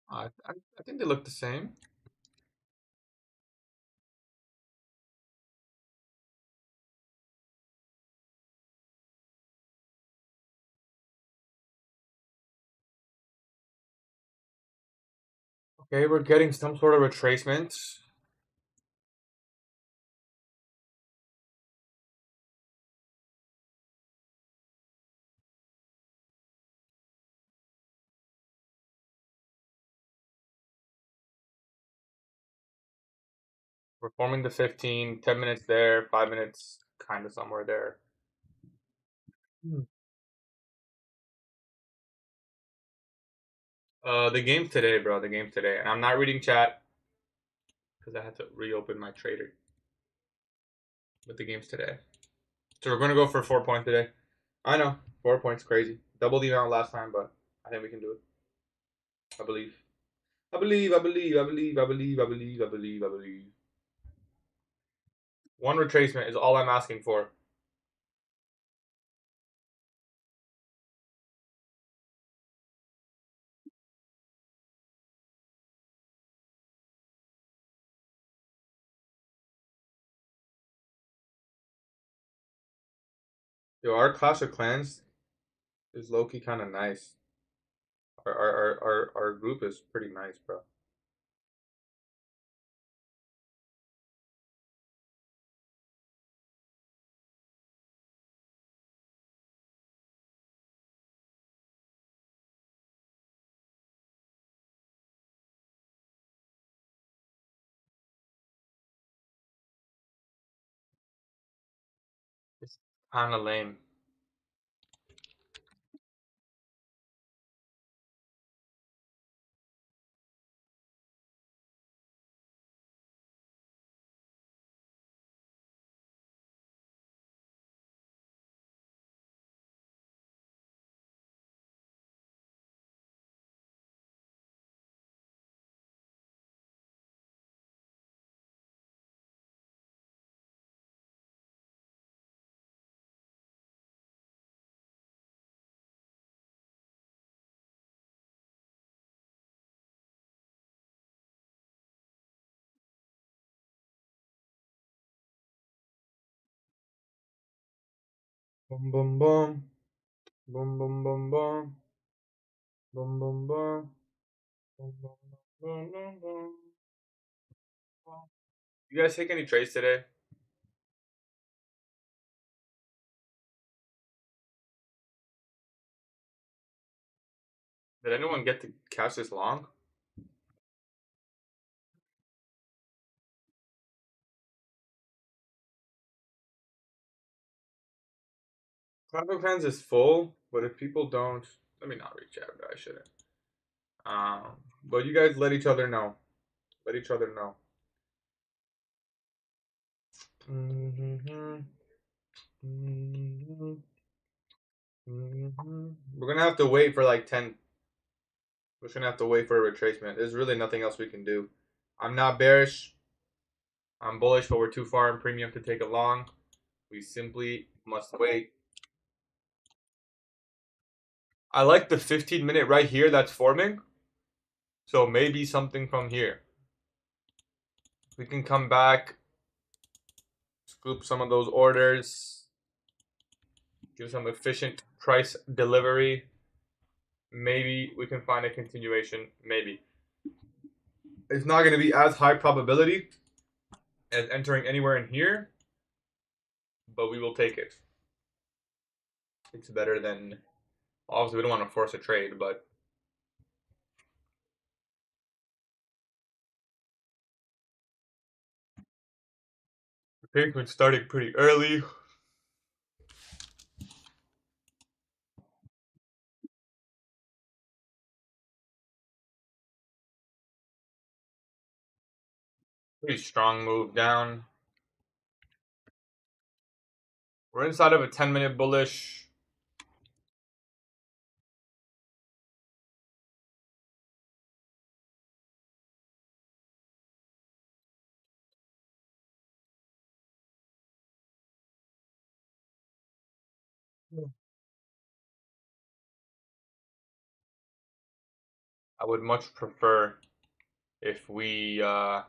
I think they look the same. Okay, we're getting some sort of retracement. We're forming the 15, 10 minutes there, 5 minutes kind of somewhere there. Hmm. The game's today, bro. The game's today. And I'm not reading chat because I had to reopen my trader. But the game's today. So we're going to go for 4 points today. I know. 4 points, crazy. Double the amount last time, but I think we can do it. I believe. I believe, I believe, I believe, I believe, I believe, I believe, I believe. One retracement is all I'm asking for. Yo, our Clash of Clans is low key kind of nice. Our group is pretty nice, bro. It's kind of lame. Boom, boom, boom. Boom, boom, boom, boom. Boom, boom, boom. Boom, boom, boom, boom, boom, boom. You guys take any trades today? Did anyone get to catch this long? Clash of Clans is full, but if people don't, let me not reach out. I shouldn't. But you guys let each other know. Let each other know. Mm-hmm. Mm-hmm. Mm-hmm. We're gonna have to wait for like 10. We're gonna have to wait for a retracement. There's really nothing else we can do. I'm not bearish. I'm bullish, but we're too far in premium to take it long. We simply must wait. I like the 15-minute right here that's forming. So maybe something from here. We can come back, scoop some of those orders, give some efficient price delivery. Maybe we can find a continuation. Maybe. It's not going to be as high probability as entering anywhere in here, but we will take it. It's better than. Obviously, we don't want to force a trade, but the pavement's starting pretty early. Pretty strong move down. We're inside of a 10-minute bullish. would much prefer if we got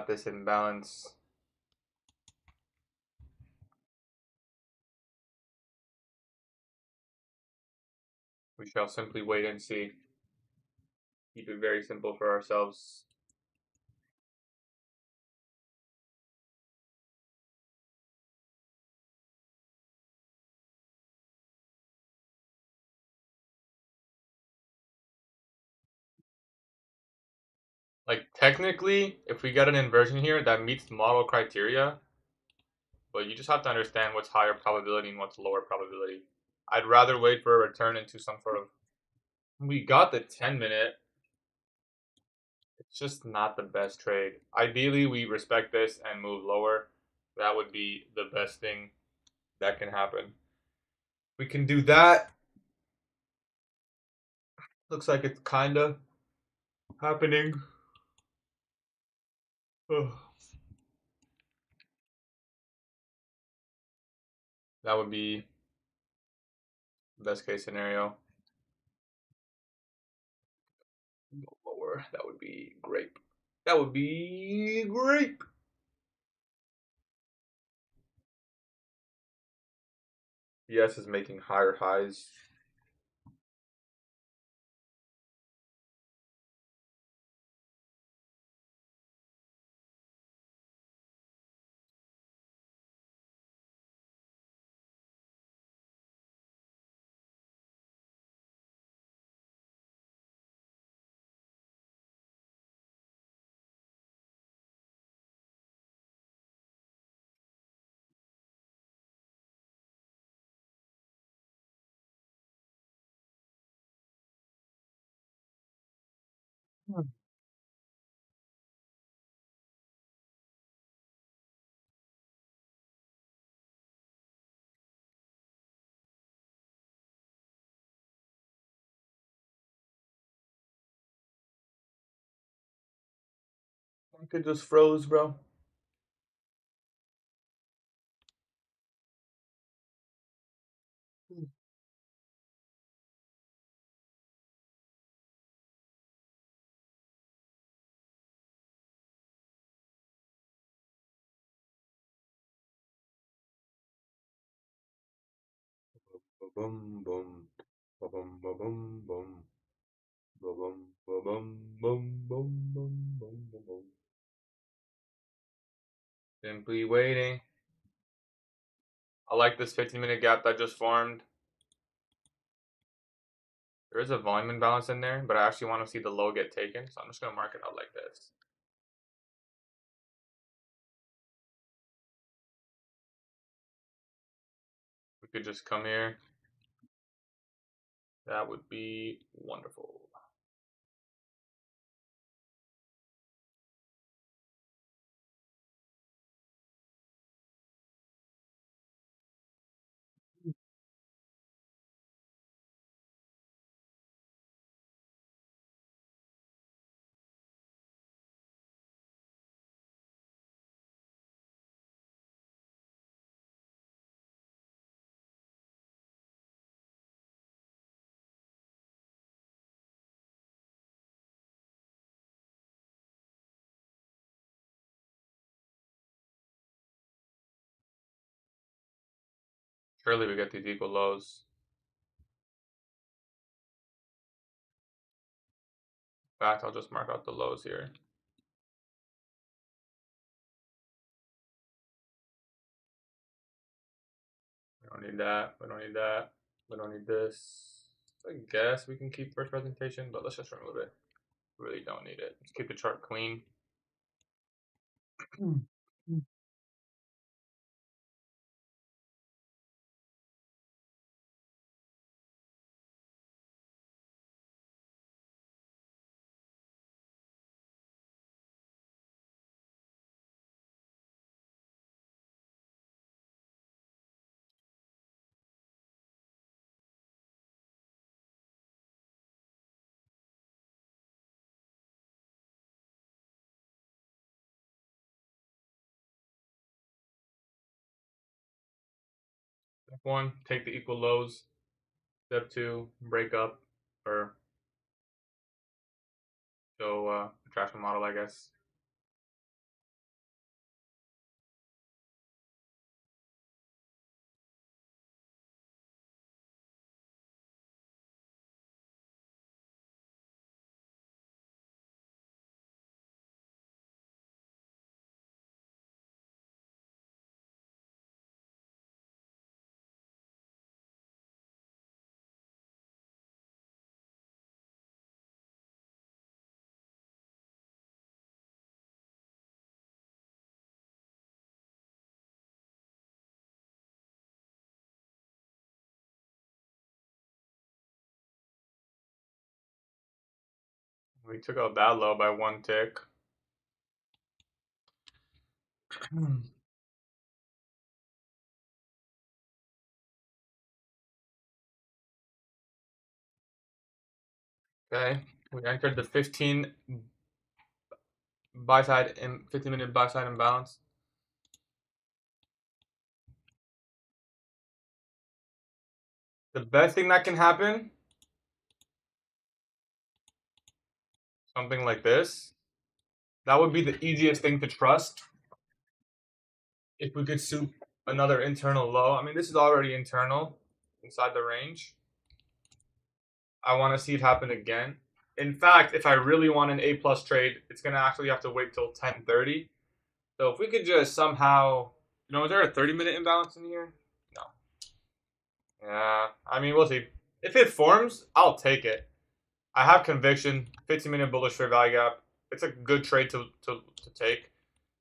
this in balance. We shall simply wait and see. Keep it very simple for ourselves. Like technically, if we get an inversion here that meets the model criteria, but you just have to understand what's higher probability and what's lower probability. I'd rather wait for a return into some sort of. We got the 10-minute. It's just not the best trade. Ideally, we respect this and move lower. That would be the best thing that can happen. We can do that. Looks like it's kind of happening. That would be best case scenario. Go lower. That would be grape. That would be grape. Yes is making higher highs. Market just froze, bro. Boom, boom, boom, boom, boom, boom, boom, boom, boom, boom, boom, boom, boom. Simply waiting. I like this 15-minute gap that just formed. There is a volume imbalance in there, but I actually want to see the low get taken, so I'm just going to mark it out like this. We could just come here. That would be wonderful. Surely we get these equal lows. In fact, I'll just mark out the lows here. We don't need that. We don't need that. We don't need this. I guess we can keep first presentation, but let's just remove it. Really don't need it. Let's keep the chart clean. Step one, take the equal lows. Step two, break up for Protraction model, I guess. We took out that low by 1 tick. Okay, we entered the 15 buy side in 15-minute buy side imbalance. The best thing that can happen, something like this. That would be the easiest thing to trust. If we could soup another internal low. I mean, this is already internal inside the range. I want to see it happen again. In fact, if I really want an A+ trade, it's going to actually have to wait till 10:30. So if we could just somehow, is there a 30-minute imbalance in here? No. Yeah, I mean, we'll see. If it forms, I'll take it. I have conviction. 15-minute bullish fair value gap. It's a good trade to take.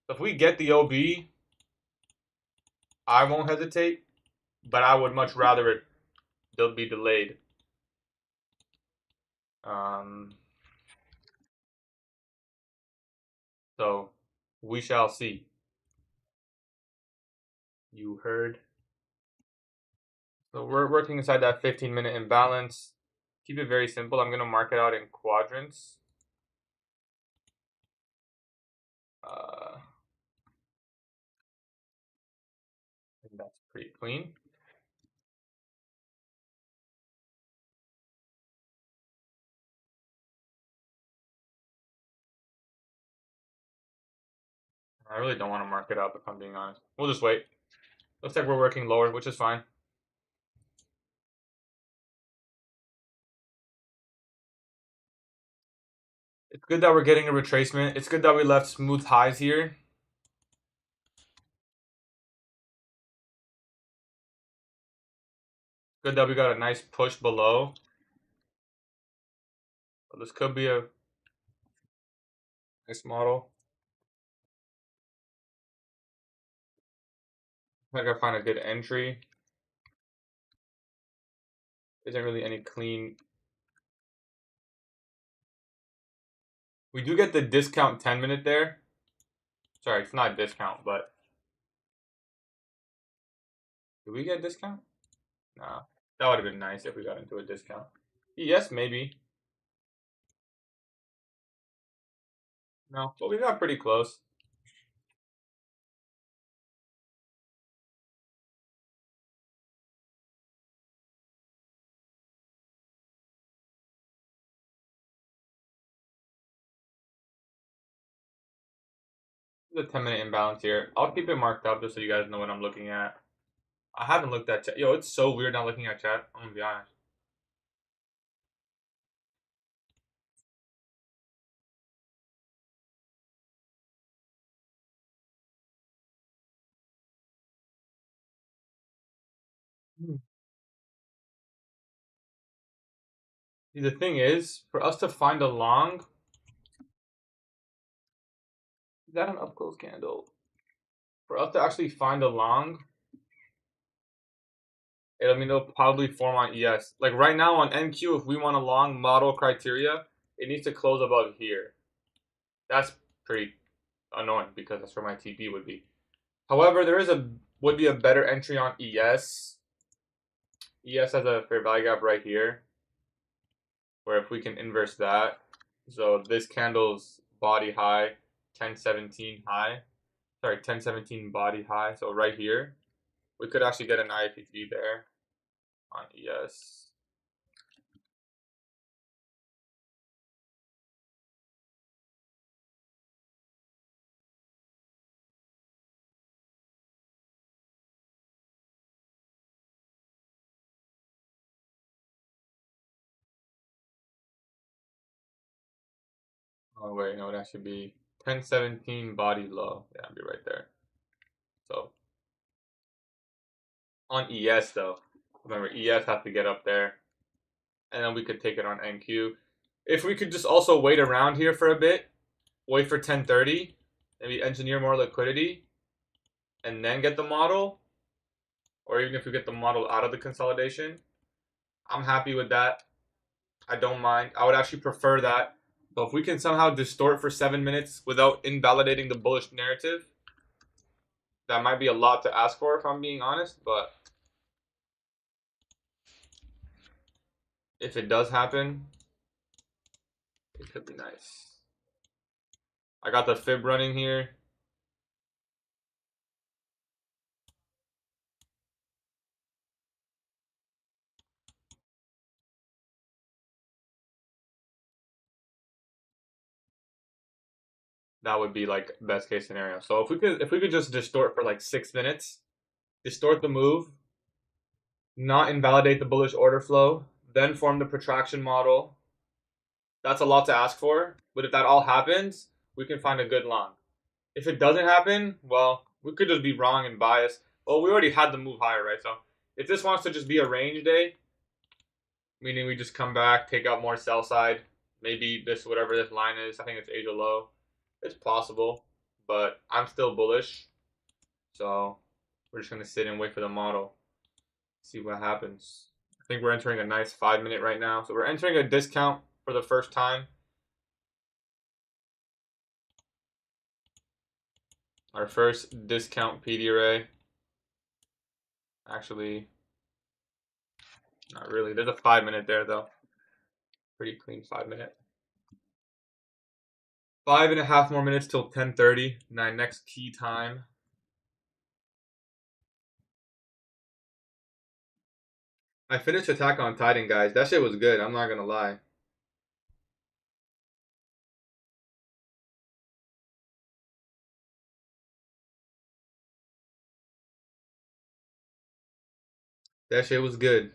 So if we get the OB, I won't hesitate, but I would much rather it be delayed. So we shall see. You heard. So we're working inside that 15-minute imbalance. Keep it very simple. I'm going to mark it out in quadrants. And that's pretty clean. I really don't want to mark it up, if I'm being honest. We'll just wait. Looks like we're working lower, which is fine. It's good that we're getting a retracement. It's good that we left smooth highs here. Good that we got a nice push below. So this could be a nice model. I gotta find a good entry. Isn't really any clean. We do get the discount 10-minute there. Sorry, it's not a discount, but did we get a discount? Nah, that would have been nice if we got into a discount. Yes, maybe. No, but we got pretty close. The 10-minute imbalance here. I'll keep it marked up just so you guys know what I'm looking at. I haven't looked at chat. Yo, it's so weird not looking at chat. I'm gonna be honest. See, the thing is, for us to find a long, is that an up close candle? For us to actually find a long, it'll probably form on ES. Like right now on NQ, if we want a long model criteria, it needs to close above here. That's pretty annoying because that's where my TP would be. However, would be a better entry on ES. ES has a fair value gap right here, where if we can inverse that, so this candle's body high, 1017 high, sorry, 1017 body high, so right here, we could actually get an IFTT there on ES. Oh wait, no, that should be 1017 body low. Yeah, I'll be right there. So on ES though, remember ES has to get up there, and then we could take it on NQ. If we could just also wait around here for a bit, wait for 1030, maybe engineer more liquidity, and then get the model, or even if we get the model out of the consolidation, I'm happy with that. I don't mind. I would actually prefer that. So if we can somehow distort for 7 minutes without invalidating the bullish narrative, that might be a lot to ask for if I'm being honest, but if it does happen, it could be nice. I got the fib running here. That would be like best case scenario. So if we could just distort for like 6 minutes, distort the move, not invalidate the bullish order flow, then form the protraction model. That's a lot to ask for, but if that all happens, we can find a good long. If it doesn't happen, well, we could just be wrong and biased. Well, we already had the move higher, right? So if this wants to just be a range day, meaning we just come back, take out more sell side, maybe this whatever this line is, I think it's Asia low. It's possible, but I'm still bullish. So we're just gonna sit and wait for the model, see what happens. I think we're entering a nice 5 minute right now. So we're entering a discount for the first time. Our first discount PD array. Actually, not really. There's a 5 minute there though. Pretty clean 5 minute. 5.5 more minutes till 10:30. My next key time. I finished Attack on Titan, guys. That shit was good. I'm not gonna lie. That shit was good.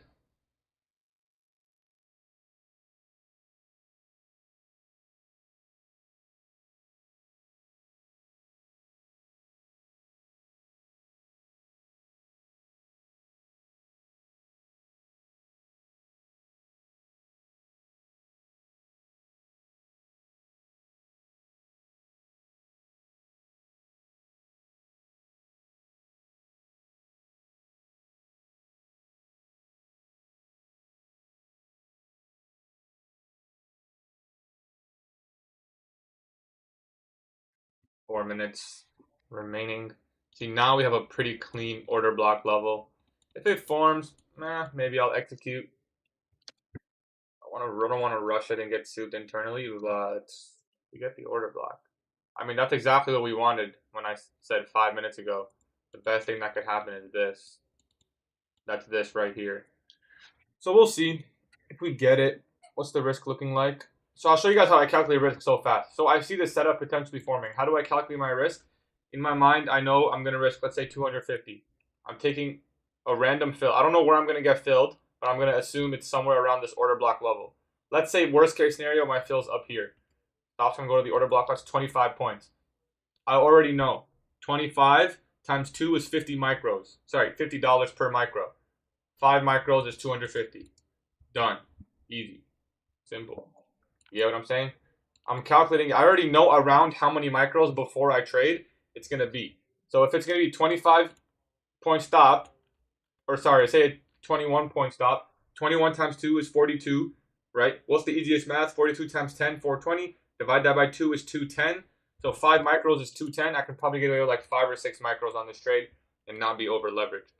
Four minutes remaining. See, now we have a pretty clean order block level. If it forms, maybe I'll execute. I don't want to rush it and get souped internally, but we get the order block. I mean, that's exactly what we wanted when I said 5 minutes ago. The best thing that could happen is this. That's this right here. So we'll see if we get it. What's the risk looking like? So I'll show you guys how I calculate risk so fast. So I see the setup potentially forming. How do I calculate my risk? In my mind, I know I'm going to risk, let's say, 250. I'm taking a random fill. I don't know where I'm going to get filled, but I'm going to assume it's somewhere around this order block level. Let's say worst case scenario, my fill's up here. Stops going to go to the order block. That's 25 points. I already know 25 times 2 is 50 micros. Sorry, $50 per micro. 5 micros is 250. Done. Easy. Simple. You get what I'm saying? I'm calculating. I already know around how many micros before I trade it's going to be. So if it's going to be 25 point stop, or sorry, say a 21 point stop, 21 times 2 is 42, right? What's the easiest math? 42 times 10, 420. Divide that by 2 is 210. So 5 micros is 210. I can probably get away with like 5 or 6 micros on this trade and not be over leveraged.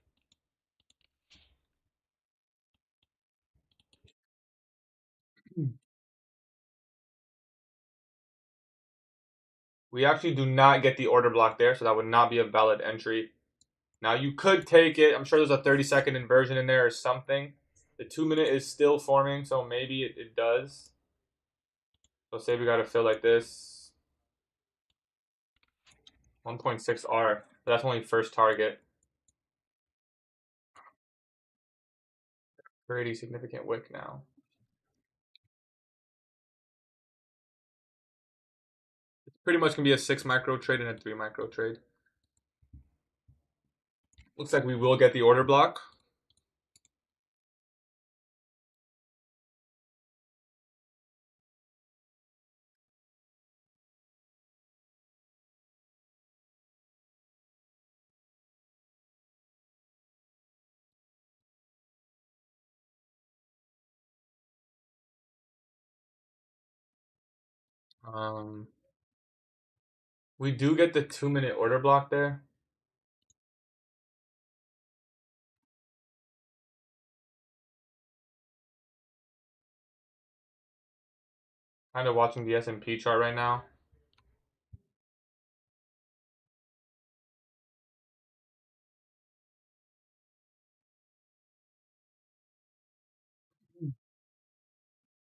We actually do not get the order block there, so that would not be a valid entry. Now you could take it. I'm sure there's a 30-second inversion in there or something. The 2 minute is still forming, so maybe it does. So say we got to fill like this. 1.6R. But that's only first target. Pretty significant wick now. Pretty much can be a 6 micro trade and a 3 micro trade. Looks like we will get the order block. We do get the 2-minute order block there. Kind of watching the S&P chart right now.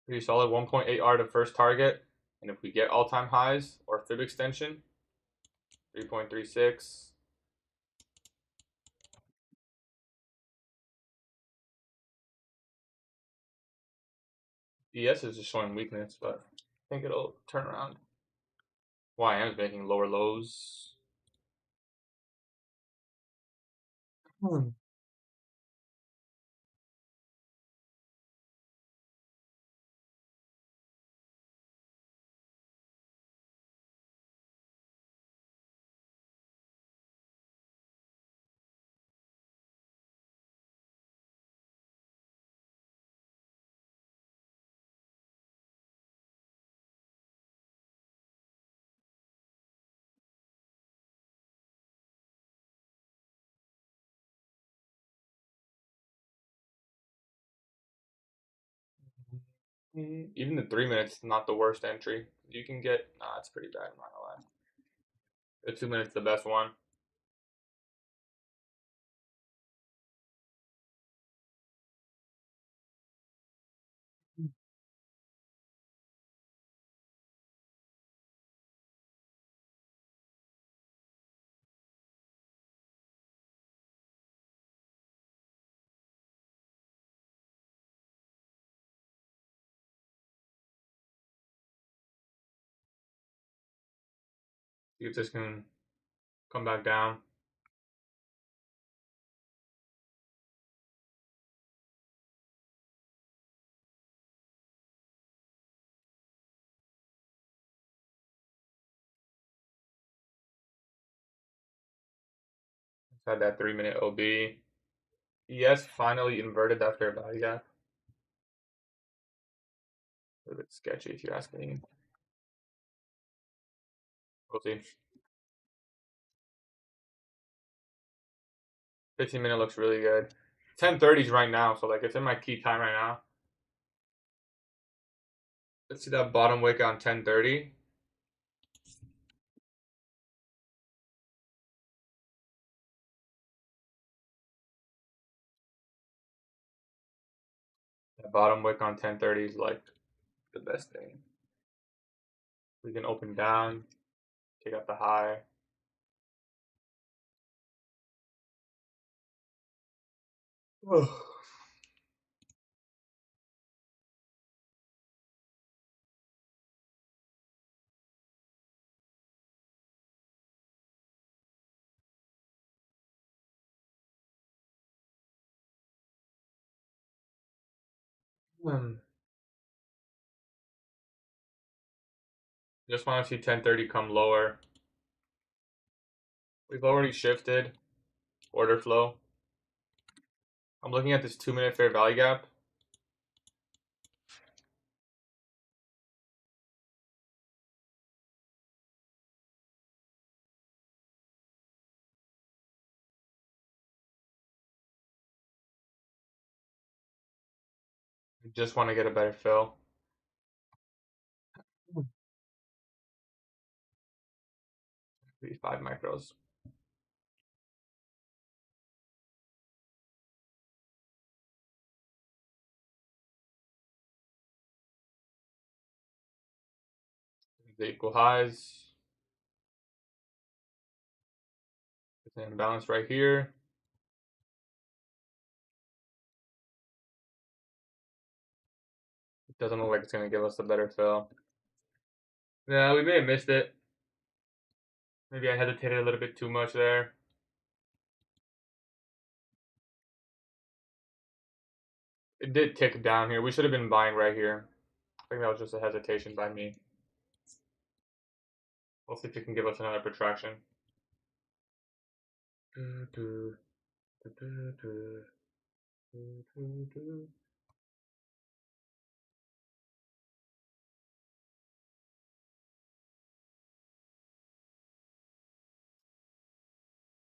Pretty solid. 1.8 R to first target. And if we get all-time highs or fib extension, 3.36. ES is just showing weakness, but I think it'll turn around. YM is making lower lows. Even the 3 minutes, not the worst entry. You can get, nah, it's pretty bad, I'm not gonna lie. The 2 minutes, the best one. See if this can come back down. Let's have that 3-minute OB. ES finally inverted that fair value gap. A bit sketchy if you ask me. We'll see. 15-minute looks really good. 10:30s right now, so like it's in my key time right now. Let's see that bottom wick on 10:30. That bottom wick on 10:30 is like the best thing. We can open down, take out the high. Just want to see 10:30 come lower. We've already shifted order flow. I'm looking at this 2-minute fair value gap. I just want to get a better fill. 5 micros. The equal highs. It's an imbalance right here. It doesn't look like it's going to give us a better fill. Yeah, we may have missed it. Maybe I hesitated a little bit too much there. It did tick down here. We should have been buying right here. I think that was just a hesitation by me. We'll see if it can give us another protraction.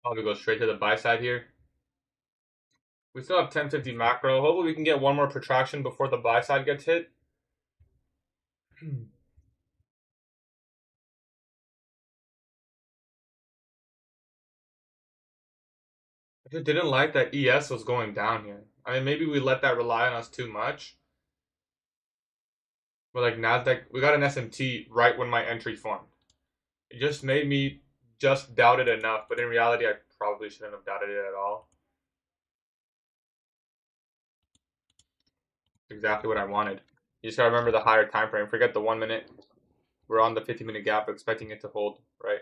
Probably go straight to the buy side here. We still have 1050 macro. Hopefully we can get one more protraction before the buy side gets hit. I just didn't like that ES was going down here. I mean, maybe we let that rely on us too much. But like Nasdaq, we got an SMT right when my entry formed. It just made me just doubt it enough. But in reality, I probably shouldn't have doubted it at all. Exactly what I wanted. You just gotta remember the higher time frame. Forget the 1 minute. We're on the 50-minute gap, expecting it to hold, right?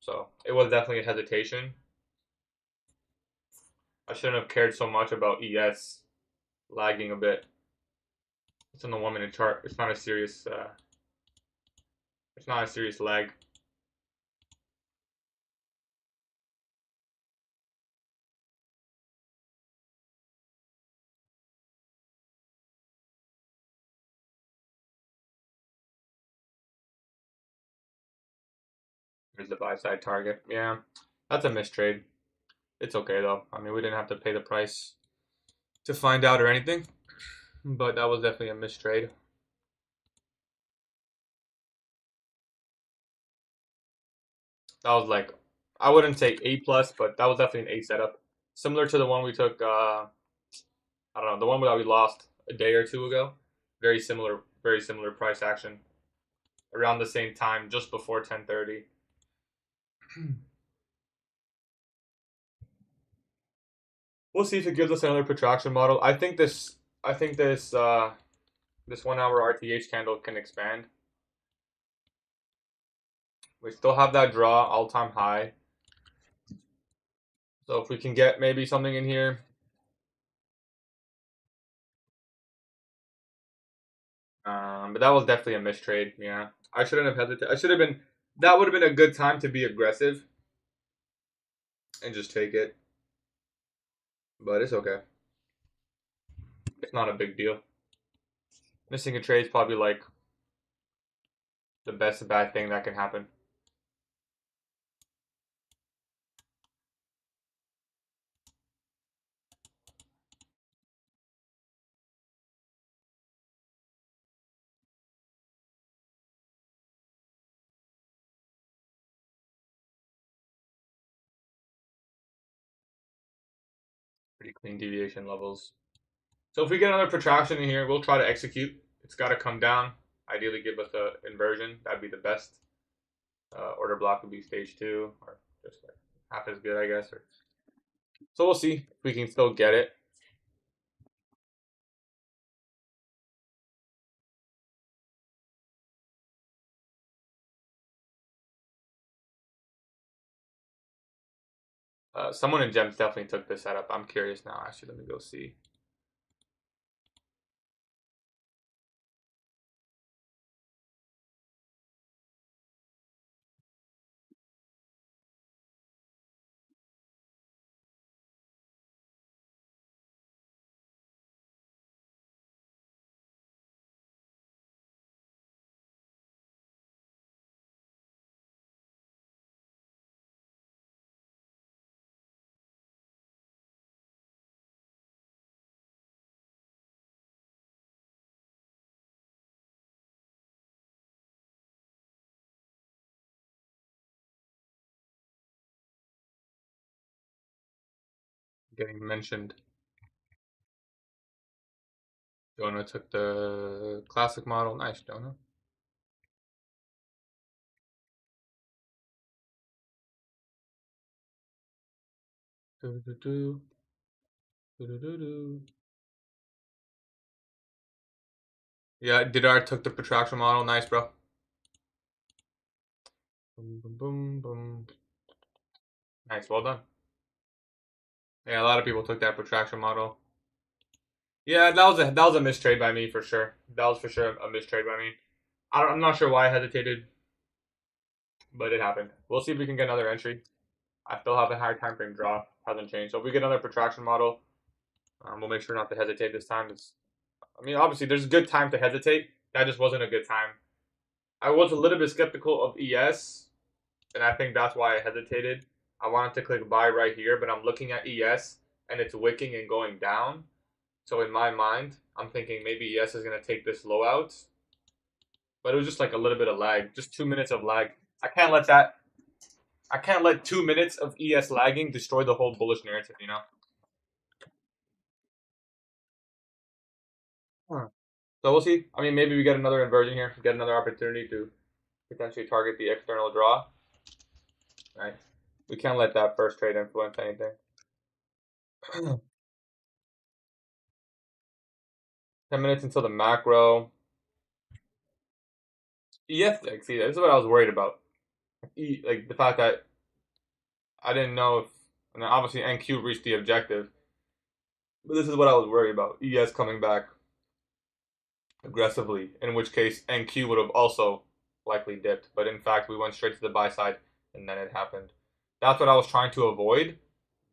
So it was definitely a hesitation. I shouldn't have cared so much about ES lagging a bit. It's on the 1 minute chart. It's not a serious. It's not a serious lag. Here's the buy side target. Yeah, that's a mistrade. It's okay though. I mean, we didn't have to pay the price to find out or anything, but that was definitely a mistrade. That was like, I wouldn't say A plus, but that was definitely an A setup, similar to the one we took. I don't know, the one that we lost a day or two ago. Very similar price action around the same time, just before 10:30. We'll see if it gives us another protraction model. This 1 hour RTH candle can expand. We still have that draw all time high. So if we can get maybe something in here. But that was definitely a mistrade. Yeah, I shouldn't have hesitated. I should have been. That would have been a good time to be aggressive and just take it. But it's okay. It's not a big deal. Missing a trade is probably like the best bad thing that can happen. Pretty clean deviation levels. So if we get another protraction in here, we'll try to execute. It's got to come down. Ideally, give us a inversion. That'd be the best. Order block would be stage 2, or just like half as good, I guess. So we'll see if we can still get it. Someone in Gems definitely took this setup. I'm curious now. Actually, let me go see. Getting mentioned. Jonah took the classic model. Nice, Jonah. Do, do, do. Do, do, do, do. Yeah, Didar took the protraction model. Nice, bro. Boom, boom, boom, boom. Nice, well done. Yeah, a lot of people took that protraction model. Yeah, that was a mistrade by me for sure. That was for sure a mistrade by me. I'm not sure why I hesitated, but it happened. We'll see if we can get another entry. I still have a higher time frame draw. Hasn't changed. So if we get another protraction model, we'll make sure not to hesitate this time. Obviously, there's a good time to hesitate. That just wasn't a good time. I was a little bit skeptical of ES, and I think that's why I hesitated. I wanted to click buy right here, but I'm looking at ES, and it's wicking and going down. So in my mind, I'm thinking maybe ES is going to take this low out. But it was just like a little bit of lag, just 2 minutes of lag. I can't let that. I can't let 2 minutes of ES lagging destroy the whole bullish narrative. Huh. So we'll see. Maybe we get another inversion here, get another opportunity to potentially target the external draw. Right. We can't let that first trade influence anything. 10 minutes until the macro. Yes, like, see, this is what I was worried about. Like the fact that I didn't know if, and then obviously NQ reached the objective, but this is what I was worried about. ES coming back aggressively, in which case NQ would have also likely dipped. But in fact, we went straight to the buy side, and then it happened. That's what I was trying to avoid,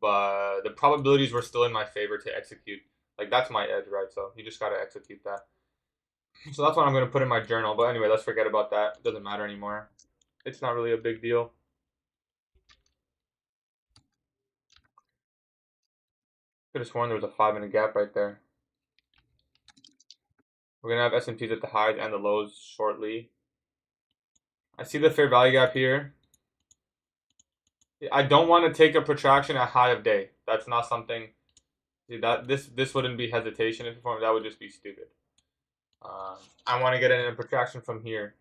but the probabilities were still in my favor to execute. Like that's my edge, right? So you just gotta execute that. So that's what I'm gonna put in my journal. But anyway, let's forget about that. It doesn't matter anymore. It's not really a big deal. Could have sworn there was a 5 minute gap right there. We're gonna have S&Ps at the highs and the lows shortly. I see the fair value gap here. I don't want to take a protraction at high of day. That's not something. See, that this wouldn't be hesitation if form. That would just be stupid. I want to get in a protraction from here,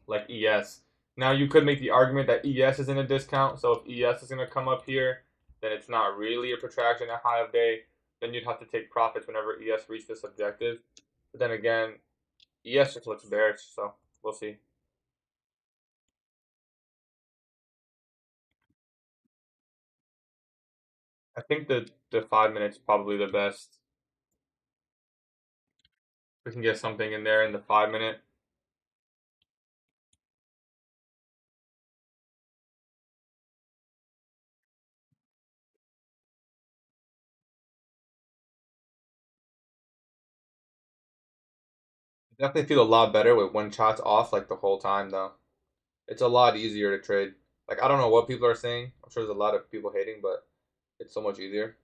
like ES. Now you could make the argument that ES is in a discount. So if ES is going to come up here, then it's not really a protraction at high of day. Then you'd have to take profits whenever ES reaches this objective. But then again, ES just looks bearish. So we'll see. I think the 5 minutes probably the best. We can get something in there in the 5 minute. I definitely feel a lot better with one shots off like the whole time though. It's a lot easier to trade. Like I don't know what people are saying. I'm sure there's a lot of people hating, but it's so much easier.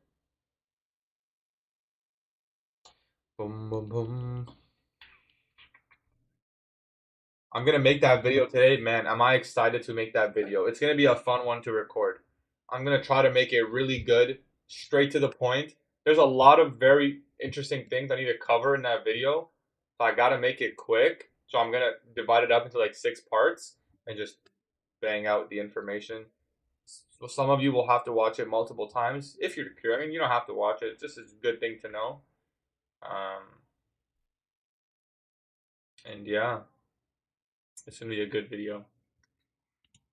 Boom, boom, boom. I'm gonna make that video today, man. Am I excited to make that video? It's gonna be a fun one to record. I'm gonna try to make it really good, straight to the point. There's a lot of very interesting things I need to cover in that video. So I gotta make it quick. So I'm gonna divide it up into like 6 parts and just bang out the information. So some of you will have to watch it multiple times if you're curious. You don't have to watch it. It's just a good thing to know. Um, and yeah, it's gonna be a good video.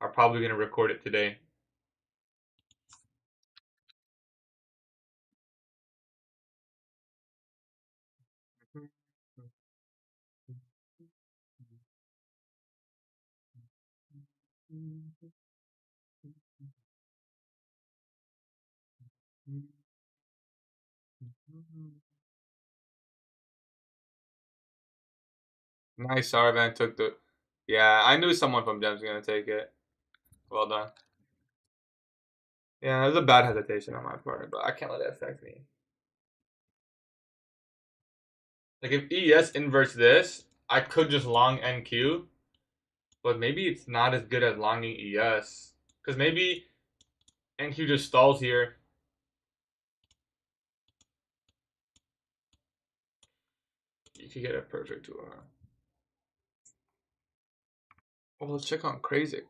I'm probably gonna record it today. Nice, Sarvan took the. Yeah, I knew someone from Gem's gonna take it. Well done. Yeah, it was a bad hesitation on my part, but I can't let it affect me. Like if ES inverts this, I could just long NQ, but maybe it's not as good as longing ES. Because maybe NQ just stalls here. You could get a perfect to well, let's check on Krasic.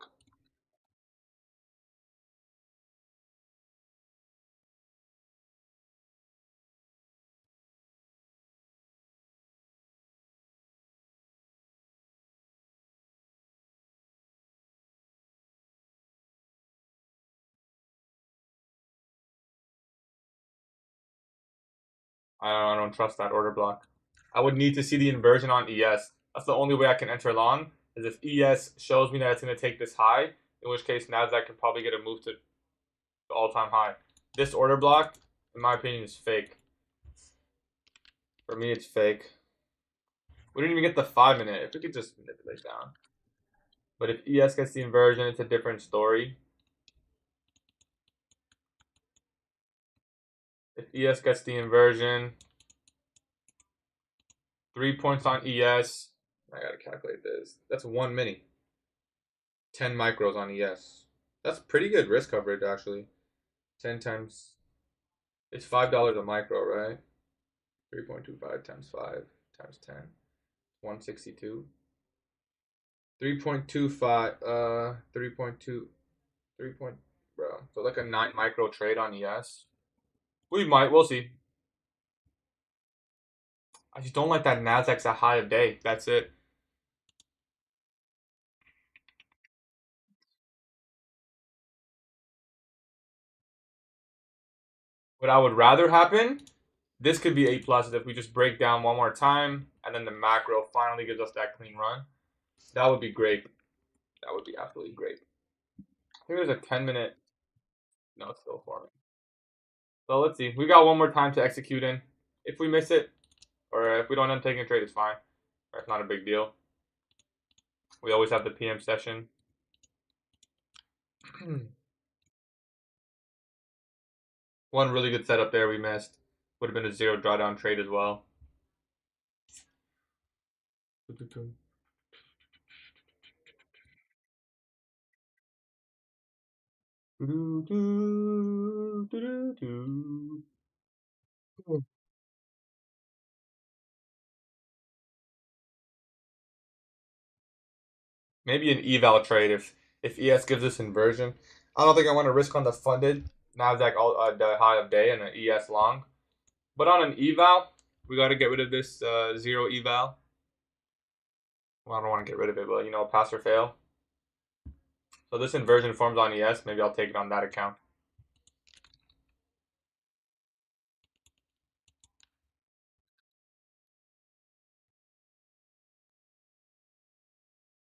I don't trust that order block. I would need to see the inversion on ES. That's the only way I can enter long, is if ES shows me that it's going to take this high, in which case NASDAQ can probably get a move to the all-time high. This order block, in my opinion, is fake. For me, it's fake. We didn't even get the 5-minute. If we could just manipulate down. But if ES gets the inversion, it's a different story. If ES gets the inversion, 3 points on ES. I gotta calculate this. That's 1 mini. 10 micros on ES. That's pretty good risk coverage, actually. 10 times. It's $5 a micro, right? 3.25 times 5 times 10. 162. 3.25. 3.2. 3. Bro. So like a 9 micro trade on ES. We might. We'll see. I just don't like that Nasdaq's a high of day. That's it. What I would rather happen, this could be A plus if we just break down one more time and then the macro finally gives us that clean run. That would be great. That would be absolutely great. Here's a 10-minute. No, it's still forming. So let's see. We got one more time to execute in. If we miss it, or if we don't end up taking a trade, it's fine. Or it's not a big deal. We always have the PM session. One really good setup there we missed. Would have been a 0 drawdown trade as well. Maybe an eval trade if ES gives us inversion. I don't think I want to risk on the funded Nasdaq the high of day and an ES long. But on an eval, we got to get rid of this 0 eval. Well, I don't want to get rid of it, but you know, pass or fail. So this inversion forms on ES. Maybe I'll take it on that account.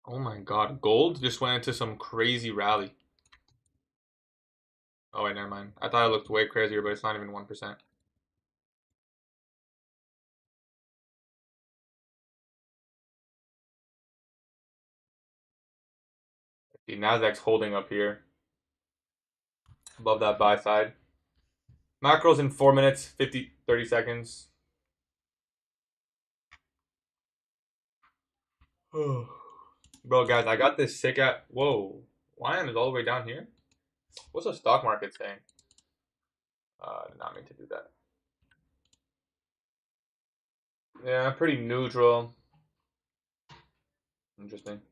Oh my god, gold just went into some crazy rally. Oh wait, never mind. I thought it looked way crazier, but it's not even 1%. The Nasdaq's holding up here. Above that buy side. Macros in 4 minutes, 30 seconds. Bro, guys, I got this sick at. Whoa. YM is all the way down here? What's the stock market saying? Did not mean to do that. Yeah, pretty neutral. Interesting.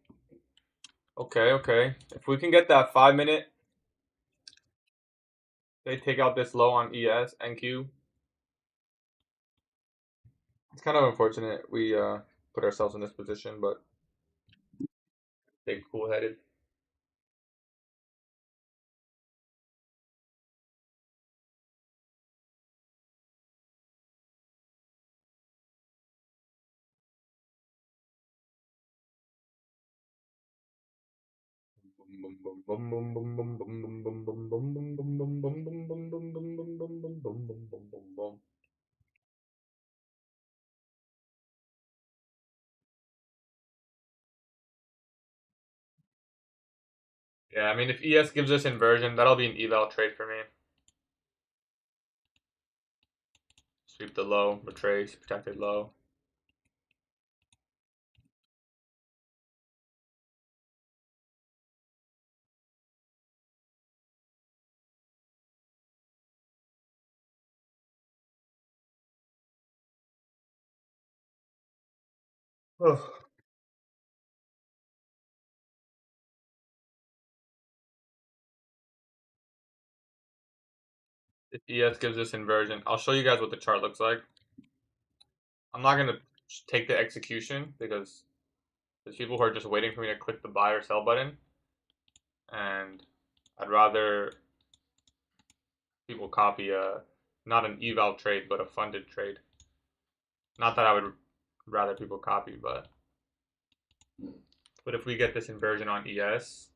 Okay. If we can get that 5-minute, they take out this low on ES, NQ. It's kind of unfortunate we put ourselves in this position, but stay cool-headed. Yeah, I mean, if ES gives us inversion, that'll be an eval trade for me. Sweep the low, retrace, protected low. If ES gives us inversion, I'll show you guys what the chart looks like. I'm not going to take the execution because there's people who are just waiting for me to click the buy or sell button. And I'd rather people copy not an eval trade, but a funded trade. Not that I would rather people copy, but if we get this inversion on ES,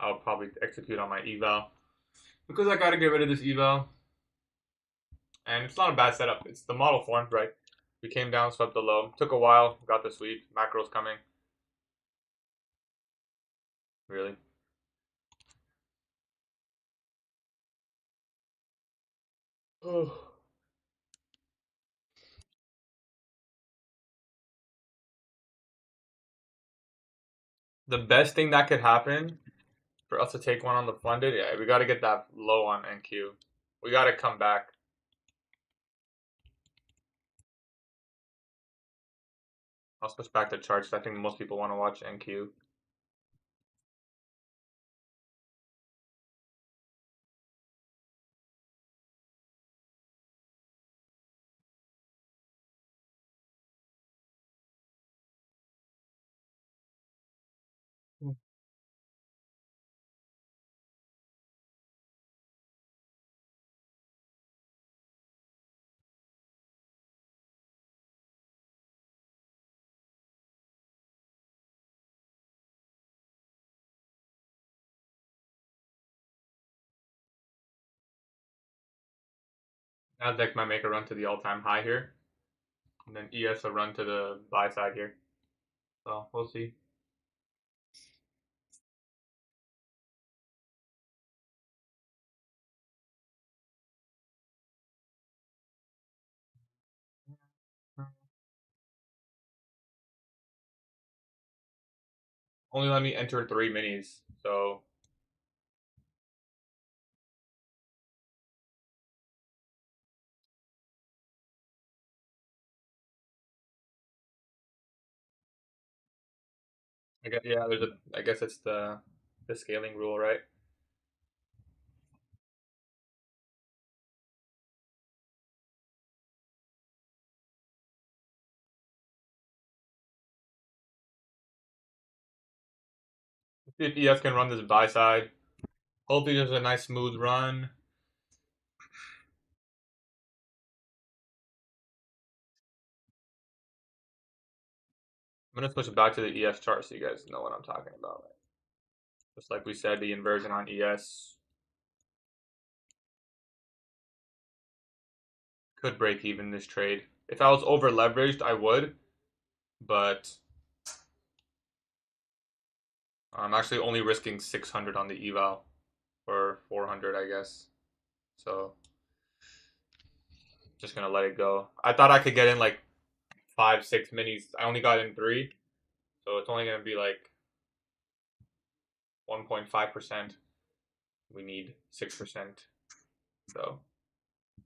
I'll probably execute on my eval because I got to get rid of this eval, and it's not a bad setup. It's the model formed right. We came down, swept the low. Took a while, got the sweep. Macro's coming. Really? Oh. The best thing that could happen for us to take one on the funded, yeah, we got to get that low on NQ. We got to come back. I'll switch back to charts. I think most people want to watch NQ. Nasdaq might make a run to the all-time high here, and then ES a run to the buy side here. So we'll see. Only let me enter 3 minis, so I guess yeah. I guess it's the scaling rule, right? See if ES can run this buy side. Hopefully there's a nice smooth run. I'm gonna switch it back to the ES chart so you guys know what I'm talking about. Just like we said, the inversion on ES could break even this trade. If I was over leveraged, I would, but I'm actually only risking 600 on the eval or 400, I guess. So just gonna let it go. I thought I could get in like 5, 6 minis. I only got in 3, so it's only gonna be like 1.5%. We need 6%. So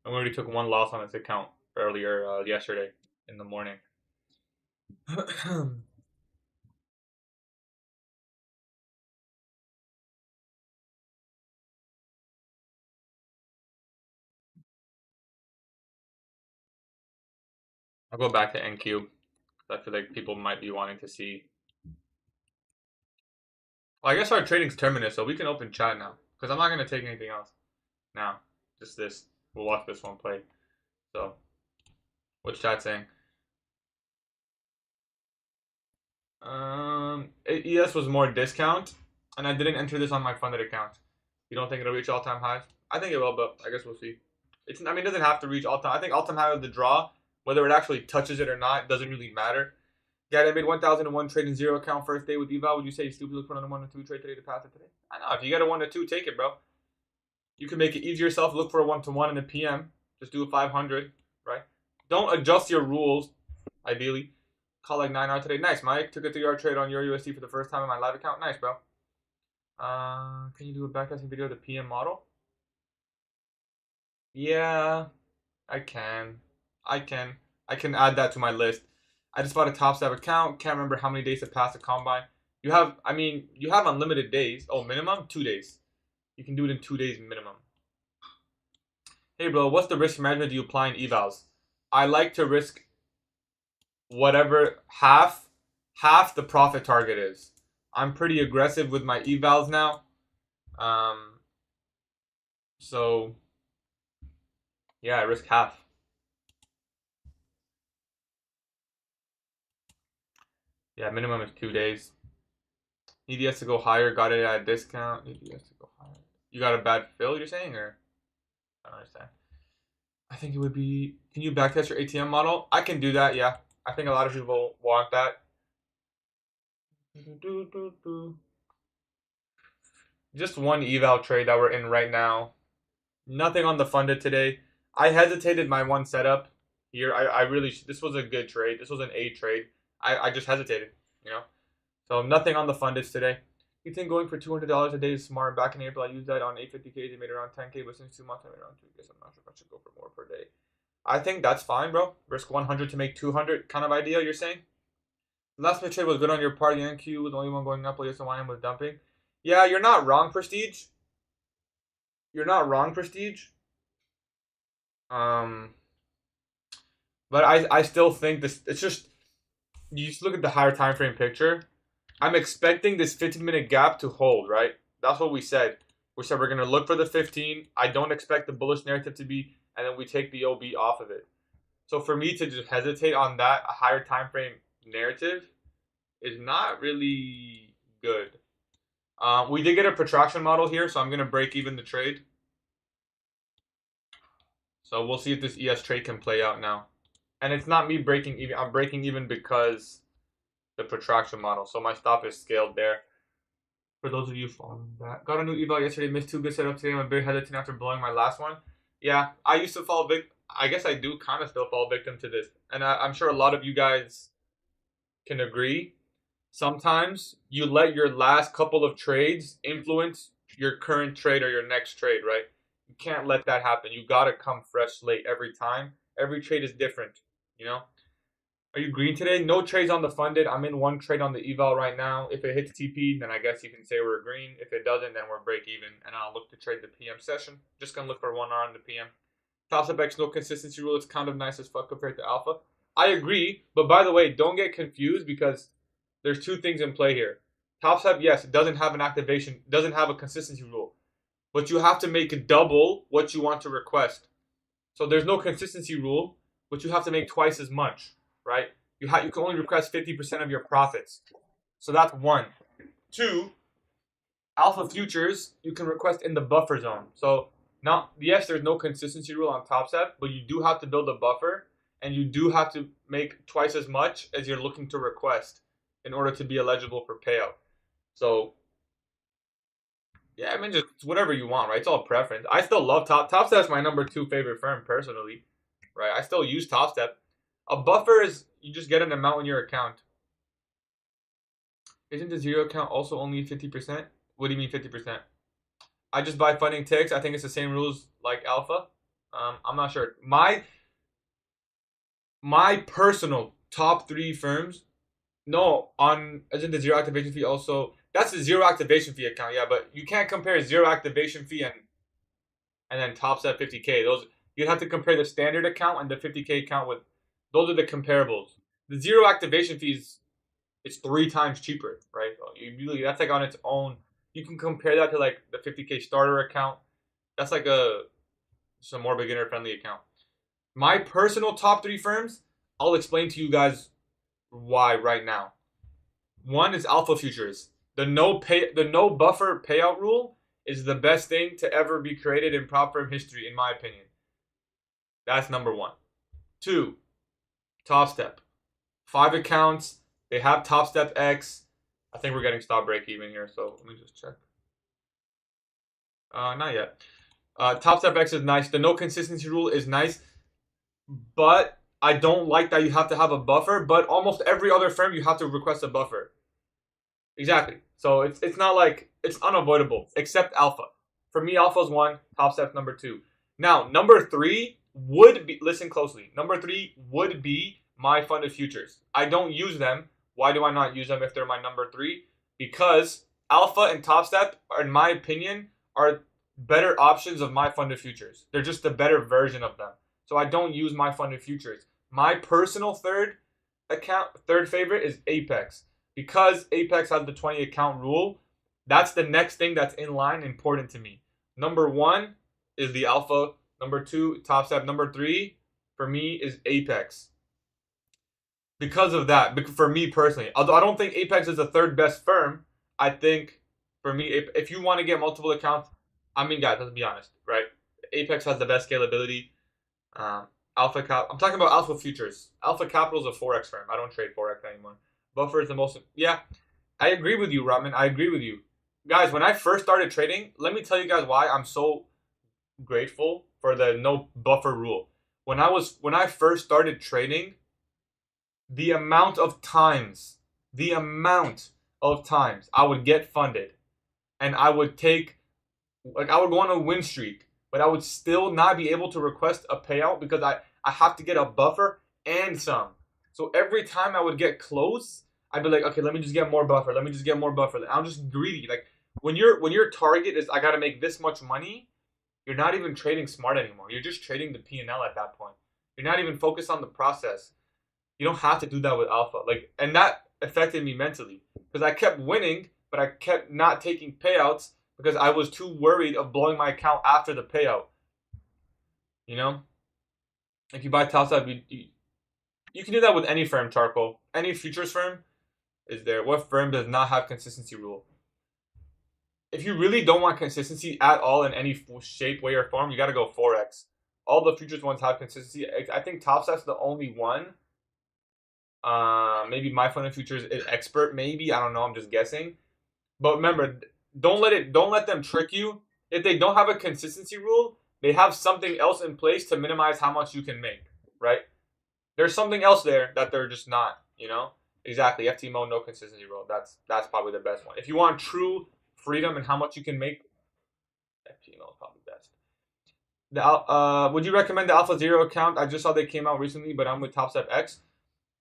I already took one loss on this account earlier yesterday in the morning. I'll go back to NQ. I feel like people might be wanting to see. Well, I guess our trading's terminus, so we can open chat now. Because I'm not going to take anything else now. Just this. We'll watch this one play. So, what's chat saying? ES was more discount, and I didn't enter this on my funded account. You don't think it'll reach all-time highs? I think it will, but I guess we'll see. I mean, it doesn't have to reach all-time. I think all-time high of the draw, whether it actually touches it or not, doesn't really matter. Yeah, I made 1,001 trade in zero account first day with eval. Would you say you stupid look for another 1 or 2 trade today to pass it today? I know. If you get a 1 or 2, take it, bro. You can make it easier yourself. Look for a 1-to-1 in the PM. Just do a 500, right? Don't adjust your rules, ideally. Call like 9R today. Nice, Mike. Took a 3R trade on your USD for the first time in my live account. Nice, bro. Can you do a backtesting video of the PM model? Yeah, I can. I can. I can add that to my list. I just bought a Top Step account. Can't remember how many days to pass the combine. You have unlimited days. Oh, minimum 2 days. You can do it in 2 days minimum. Hey, bro, what's the risk management do you apply in evals? I like to risk whatever half the profit target is. I'm pretty aggressive with my evals now. So yeah, I risk half. Yeah, minimum is 2 days. EDS to go higher, got it at a discount. EDS to go higher. You got a bad fill, you're saying, or I don't understand. I think it would be. Can you backtest your ATM model? I can do that. Yeah, I think a lot of people want that. Just one eval trade that we're in right now. Nothing on the funded today. I hesitated my one setup here. I really this was a good trade. This was an A trade. I just hesitated, you know. So nothing on the funded today. You think going for $200 a day is smart? Back in April, I used that on 850K. They made around 10K, but since 2 months, I made around 2K. So I'm not sure if I should go for more per day. I think that's fine, bro. Risk 100 to make 200 kind of idea. You're saying? Last minute trade was good on your part. The NQ was the only one going up while the YM was dumping. Yeah, you're not wrong, Prestige. You're not wrong, Prestige. Um, but I still think this. It's just you just look at the higher time frame picture. I'm expecting this 15-minute gap to hold, right? That's what we said. We said we're gonna look for the 15. I don't expect the bullish narrative to be, and then we take the OB off of it. So for me to just hesitate on that higher time frame narrative is not really good. We did get a protraction model here, so I'm gonna break even the trade. So we'll see if this ES trade can play out now. And it's not me breaking even. I'm breaking even because the protraction model. So my stop is scaled there. For those of you following that. Got a new eval yesterday. Missed 2 good setups today. I'm a bit hesitant after blowing my last one. Yeah, I used to fall victim. I guess I do kind of still fall victim to this. And I'm sure a lot of you guys can agree. Sometimes you let your last couple of trades influence your current trade or your next trade, right? You can't let that happen. You got to come fresh late every time. Every trade is different, you know? Are you green today? No trades on the funded. I'm in one trade on the eval right now. If it hits TP, then I guess you can say we're green. If it doesn't, then we're break even. And I'll look to trade the PM session. Just going to look for 1R on the PM. Tops up X, no consistency rule. It's kind of nice as fuck compared to alpha. I agree. But by the way, don't get confused because there's two things in play here. Top yes, it doesn't have an activation, doesn't have a consistency rule. But you have to make double what you want to request. So there's no consistency rule, but you have to make twice as much, right? You can only request 50% of your profits. So that's one. Two, alpha futures, you can request in the buffer zone. So now, yes, there's no consistency rule on Top Step, but you do have to build a buffer, and you do have to make twice as much as you're looking to request in order to be eligible for payout. So, yeah, I mean, just whatever you want, right? It's all preference. I still love Top Step's my number 2 favorite firm personally, right? I still use Top Step. A buffer is you just get an amount in your account. Isn't the zero account also only 50%? What do you mean 50%? I just buy funding ticks. I think it's the same rules like alpha. I'm not sure. My personal top 3 firms. No, isn't the zero activation fee also? That's the zero activation fee account, yeah. But you can't compare zero activation fee and then tops at 50K. Those you'd have to compare the standard account and the 50K account with. Those are the comparables. The zero activation fees, it's 3 times cheaper, right? That's like on its own. You can compare that to like the 50K starter account. That's like just a more beginner friendly account. My personal top 3 firms, I'll explain to you guys why right now. One is alpha futures. The no buffer payout rule is the best thing to ever be created in prop firm history, in my opinion. That's number 1. 2, Top Step. 5 accounts. They have Top Step X. I think we're getting stop break even here, so let me just check. Not yet. Top Step X is nice. The no consistency rule is nice, but I don't like that you have to have a buffer. But almost every other firm you have to request a buffer. Exactly. So it's not like it's unavoidable, except alpha. For me, alpha is 1. Top Step's number 2. Now, number 3 would be, listen closely. Number 3 would be my funded futures. I don't use them. Why do I not use them if they're my number 3? Because alpha and Top Step, in my opinion, are better options of my funded futures. They're just a better version of them. So I don't use my funded futures. My personal third favorite is Apex. Because Apex has the 20 account rule, that's the next thing that's in line important to me. Number 1 is the alpha. Number 2, Top Step. Number 3 for me is Apex. because of that. For me personally, although I don't think Apex is the third best firm, I think for me, if you want to get multiple accounts, I mean, guys, let's be honest, right? Apex has the best scalability. Alpha Cap. I'm talking about Alpha Futures. Alpha Capital is a forex firm. I don't trade forex anymore. Buffer is the most. Yeah, I agree with you, Rodman. I agree with you, guys. When I first started trading, let me tell you guys why I'm so grateful for the no buffer rule. When I first started trading, the amount of times I would get funded, and I would I would go on a win streak, but I would still not be able to request a payout because I have to get a buffer and some. So every time I would get close, I'd be like, okay, let me just get more buffer. Let me just get more buffer. I'm just greedy. Like when your target is I gotta make this much money, you're not even trading smart anymore. You're just trading the P&L at that point. You're not even focused on the process. You don't have to do that with alpha. And that affected me mentally because I kept winning, but I kept not taking payouts because I was too worried of blowing my account after the payout. You know, if you buy topside, you can do that with any firm, Charcoal. Any futures firm is there. What firm does not have consistency rule? If you really don't want consistency at all in any shape, way, or form, you got to go forex. All the futures ones have consistency. I think topside's the only one. Maybe my fund of futures is expert. Maybe I don't know. I'm just guessing. But remember, don't let them trick you. If they don't have a consistency rule, they have something else in place to minimize how much you can make. Right? There's something else there that they're just not. You know exactly. FTMO no consistency rule. That's probably the best one. If you want true freedom and how much you can make, FTMO is probably best. Would you recommend the Alpha Zero account? I just saw they came out recently, but I'm with TopStep X.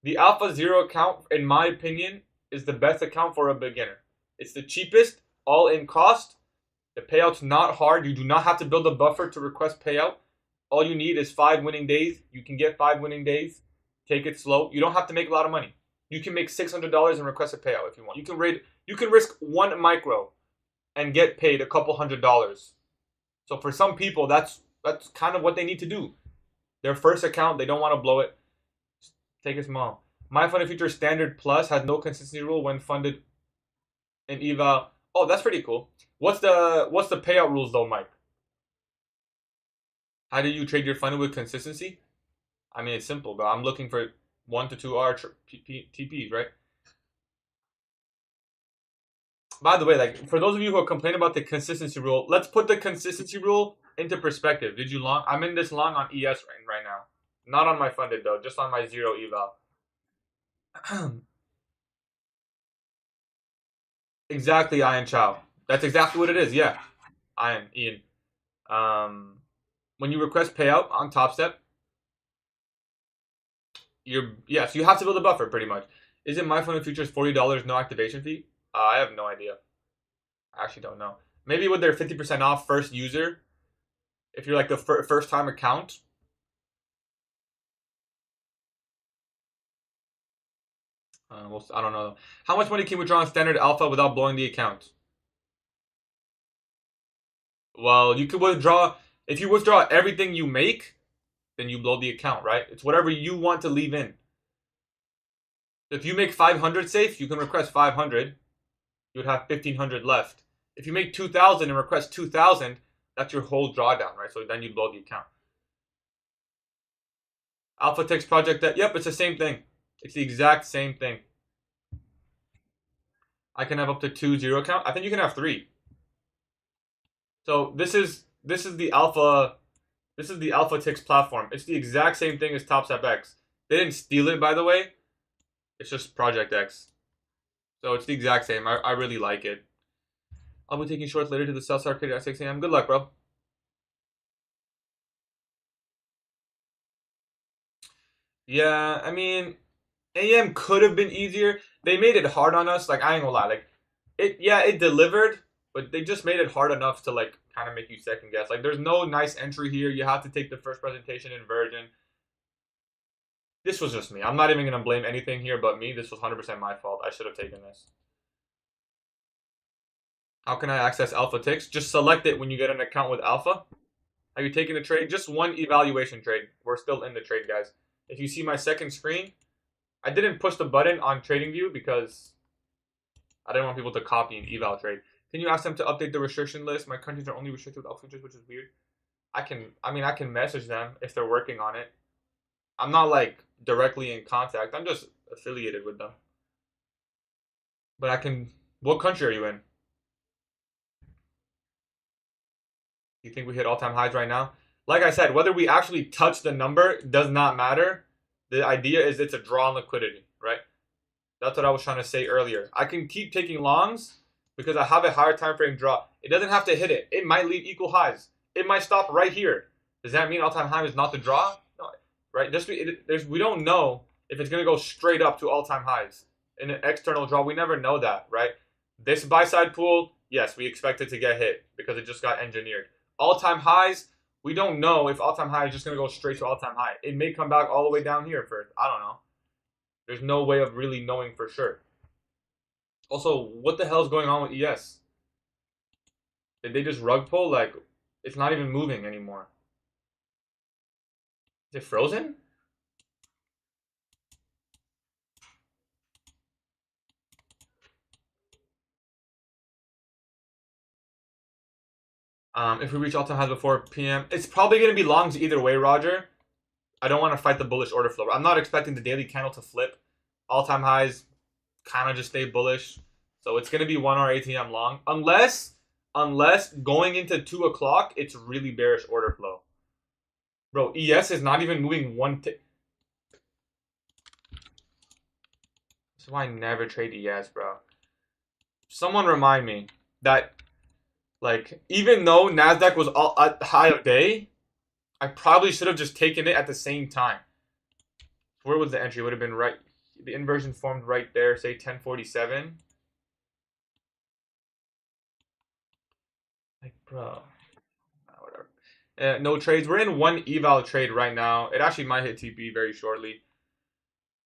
The Alpha Zero account, in my opinion, is the best account for a beginner. It's the cheapest, all-in cost. The payout's not hard. You do not have to build a buffer to request payout. All you need is 5 winning days. You can get 5 winning days. Take it slow. You don't have to make a lot of money. You can make $600 and request a payout if you want. You can risk 1 micro and get paid a couple $100s. So for some people, that's kind of what they need to do. Their first account, they don't want to blow it. Take it small. My Fund of Futures Standard Plus has no consistency rule when funded in eval. Oh, that's pretty cool. What's the payout rules though, Mike? How do you trade your funded with consistency? I mean, it's simple, but I'm looking for 1 to 2 R TPs, right? By the way, like for those of you who are complaining about the consistency rule, let's put the consistency rule into perspective. Did you long? I'm in this long on ES right now. Not on my funded though, just on my zero eval. Exactly, Ian Chow. That's exactly what it is. Yeah, Ian. When you request payout on TopStep, you have to build a buffer pretty much. Is it my fund of futures $40 no activation fee? I have no idea. I actually don't know. Maybe with their 50% off first user, if you're like the first time account. I don't know. How much money can you withdraw on standard alpha without blowing the account? Well, you could withdraw. If you withdraw everything you make, then you blow the account, right? It's whatever you want to leave in. If you make 500 safe, you can request 500. You would have 1,500 left. If you make 2,000 and request 2,000, that's your whole drawdown, right? So then you blow the account. Alpha Text project that. Yep, it's the same thing. It's the exact same thing. I can have up to 2 zero account. I think you can have 3. So this is the Alpha. This is the Alpha Tix platform. It's the exact same thing as TopStep X. They didn't steal it, by the way. It's just Project X. So it's the exact same. I really like it. I'll be taking shorts later to the South Arcade at 6 a.m. Good luck, bro. Yeah, I mean, AM could have been easier. They made it hard on us. Like, I ain't gonna lie. Like, it delivered, but they just made it hard enough to, like, kind of make you second guess. Like, there's no nice entry here. You have to take the first presentation in Virgin. This was just me. I'm not even going to blame anything here but me. This was 100% my fault. I should have taken this. How can I access Alpha Tix? Just select it when you get an account with Alpha. Have you taken the trade? Just one evaluation trade. We're still in the trade, guys. If you see my second screen, I didn't push the button on TradingView because I didn't want people to copy and eval trade. Can you ask them to update the restriction list? My countries are only restricted with alpha futures, which is weird. I can message them if they're working on it. I'm not like directly in contact. I'm just affiliated with them. But I can. What country are you in? You think we hit all-time highs right now? Like I said, whether we actually touch the number does not matter. The idea is it's a draw on liquidity, right? That's what I was trying to say earlier. I can keep taking longs because I have a higher time frame draw. It doesn't have to hit it. It might leave equal highs. It might stop right here. Does that mean all-time high is not the draw? No, right? We don't know if it's going to go straight up to all-time highs. In an external draw, we never know that, right? This buy-side pool, yes, we expect it to get hit because it just got engineered. All-time highs, we don't know if all-time high is just going to go straight to all-time high. It may come back all the way down here first. I don't know. There's no way of really knowing for sure. Also, what the hell is going on with ES? Did they just rug pull? Like, it's not even moving anymore. Is it frozen? If we reach all-time highs before PM, it's probably going to be longs either way, Roger. I don't want to fight the bullish order flow. I'm not expecting the daily candle to flip. All-time highs kind of just stay bullish. So it's going to be 1 hour ATM long. Unless going into 2 o'clock, it's really bearish order flow. Bro, ES is not even moving one tick. This is why I never trade ES, bro. Someone remind me that, like, even though NASDAQ was all at high of day, I probably should have just taken it at the same time. Where was the entry? It would have been right. The inversion formed right there, say 1047. Like, bro. Whatever. No trades. We're in one eval trade right now. It actually might hit TP very shortly.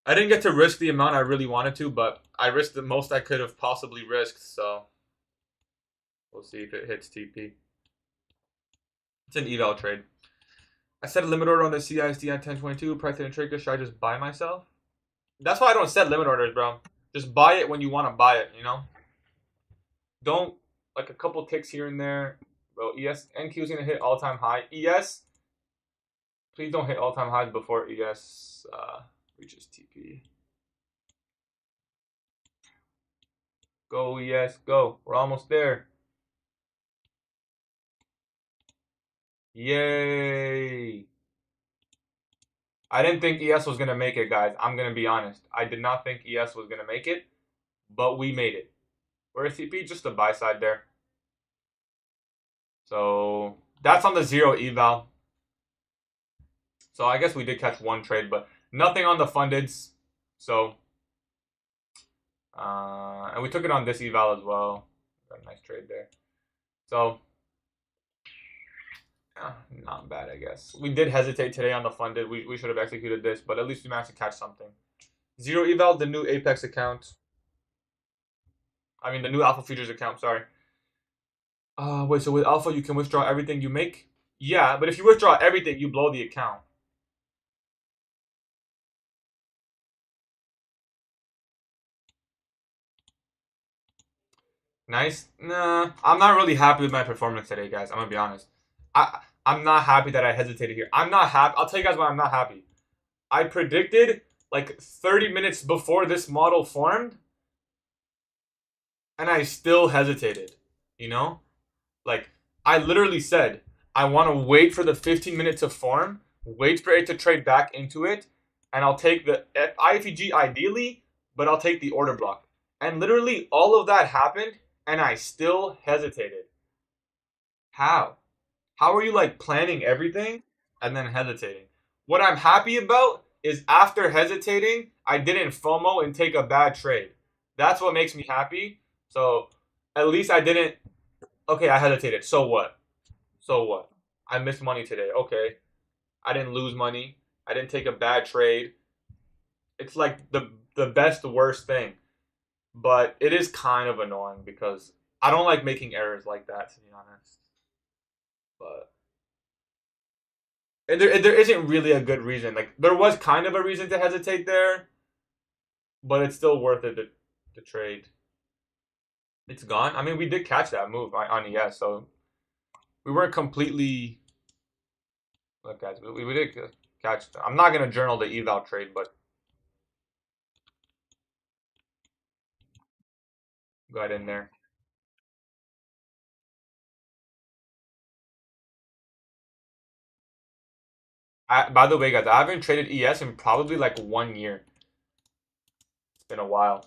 I didn't get to risk the amount I really wanted to, but I risked the most I could have possibly risked, so we'll see if it hits TP. It's an eval trade. I set a limit order on the CISD at 1022. Price in a trigger. Should I just buy myself? That's why I don't set limit orders, bro. Just buy it when you want to buy it, you know? Don't, like, a couple ticks here and there. Bro, ES, NQ is going to hit all-time high. ES, please don't hit all-time highs before ES reaches TP. Go, ES, go. We're almost there. Yay. I didn't think ES was going to make it, guys. I'm going to be honest. I did not think ES was going to make it, but we made it. Where's TP? Just the buy side there. So that's on the 0 eval. So I guess we did catch one trade, but nothing on the fundeds. So, and we took it on this eval as well. Got a nice trade there. So, not bad, I guess. We did hesitate today on the funded. We should have executed this, but at least we managed to catch something. 0 eval, the new Apex account. I mean, the new Alpha Futures account, sorry. Wait, so with Alpha, you can withdraw everything you make? Yeah, but if you withdraw everything, you blow the account. Nice? Nah, I'm not really happy with my performance today, guys. I'm gonna be honest. I'm not happy that I hesitated here. I'm not happy. I'll tell you guys why I'm not happy. I predicted like 30 minutes before this model formed, and I still hesitated. You know? Like, I literally said, I want to wait for the 15 minutes to form, wait for it to trade back into it, and I'll take the IFEG ideally, but I'll take the order block. And literally all of that happened, and I still hesitated. How? How are you like planning everything and then hesitating? What I'm happy about is after hesitating, I didn't FOMO and take a bad trade. That's what makes me happy. So at least I didn't. Okay, I hesitated. So what? So what? I missed money today. Okay. I didn't lose money. I didn't take a bad trade. It's like the best worst thing. But it is kind of annoying because I don't like making errors like that, to be honest. But there isn't really a good reason. Like, there was kind of a reason to hesitate there, but it's still worth it to trade. It's gone. I mean, we did catch that move on ES, so we weren't completely. Look, guys, we did catch. I'm not gonna journal the eval trade, but go ahead in there. By the way, guys, I haven't traded ES in probably like 1 year. It's been a while.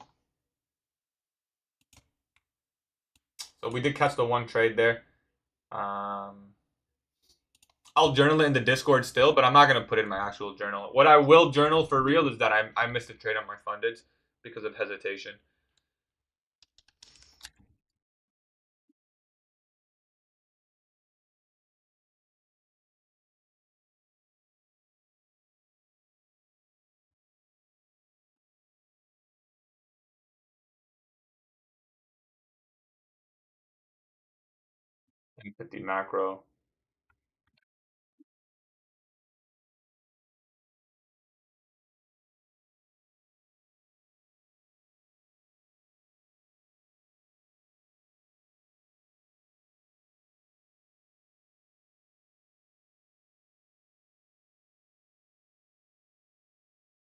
So we did catch the one trade there. I'll journal it in the Discord still, but I'm not gonna put it in my actual journal. What I will journal for real is that I missed a trade on my funded because of hesitation. And 50 macro.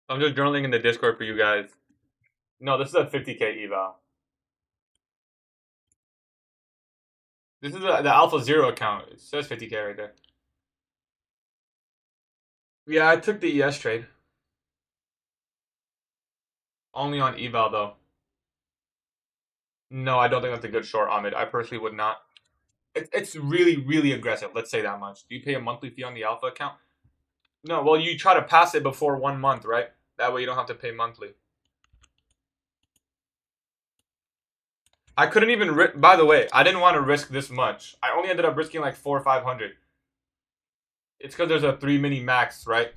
I'm just journaling in the Discord for you guys. No, this is a 50k eval. This is the Alpha Zero account. It says 50k right there. Yeah, I took the ES trade. Only on eval though. No, I don't think that's a good short, Ahmed. I personally would not. It's really, really aggressive. Let's say that much. Do you pay a monthly fee on the Alpha account? No, well, you try to pass it before 1 month, right? That way you don't have to pay monthly. I couldn't even. By the way, I didn't want to risk this much. I only ended up risking like 400 or 500. It's because there's a 3 mini max, right?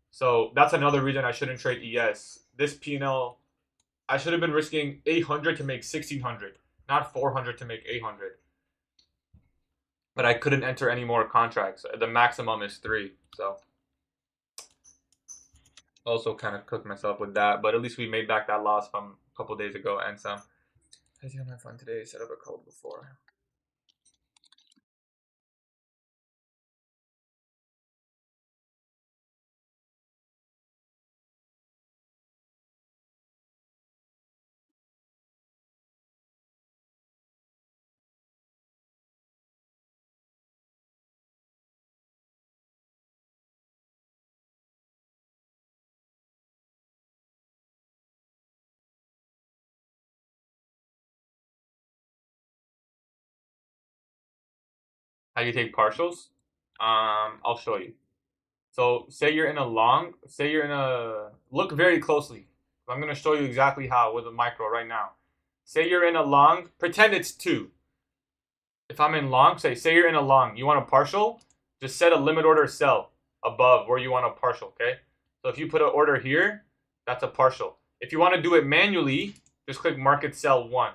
So that's another reason I shouldn't trade ES. This P&L, I should have been risking 800 to make 1600, not 400 to make 800. But I couldn't enter any more contracts. The maximum is 3, so also kind of cooked myself with that. But at least we made back that loss from a couple days ago and some. I think I'm having fun today. Set up a code before. How you take partials? I'll show you. So say you're in a long, say you're in a, look very closely. I'm going to show you exactly how with a micro right now. Say you're in a long, pretend it's 2. If I'm in long, say you're in a long, you want a partial, just set a limit order sell above where you want a partial, okay? So if you put an order here, that's a partial. If you want to do it manually, just click market sell 1.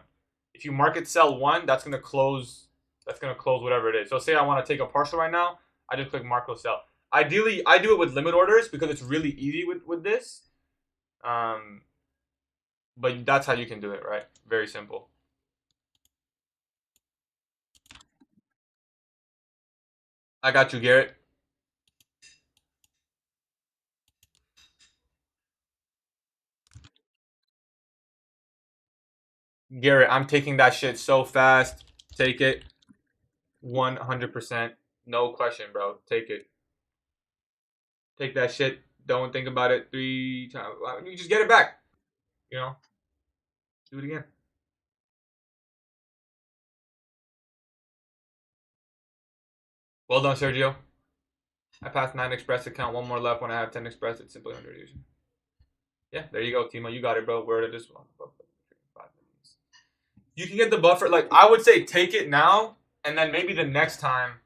If you market sell 1, that's going to close whatever it is. So say I want to take a partial right now, I just click market sell. Ideally, I do it with limit orders because it's really easy with this. But that's how you can do it, right? Very simple. I got you, Garrett. Garrett, I'm taking that shit so fast. Take it. 100%. No question, bro. Take it. Take that shit. Don't think about it 3 times. You just get it back. You know? Do it again. Well done, Sergio. I passed 9 Express account. 1 more left when I have 10 Express. It's simply under using. Yeah, there you go, Timo. You got it, bro. Word of this one. You can get the buffer. Like, I would say take it now, and then maybe the next time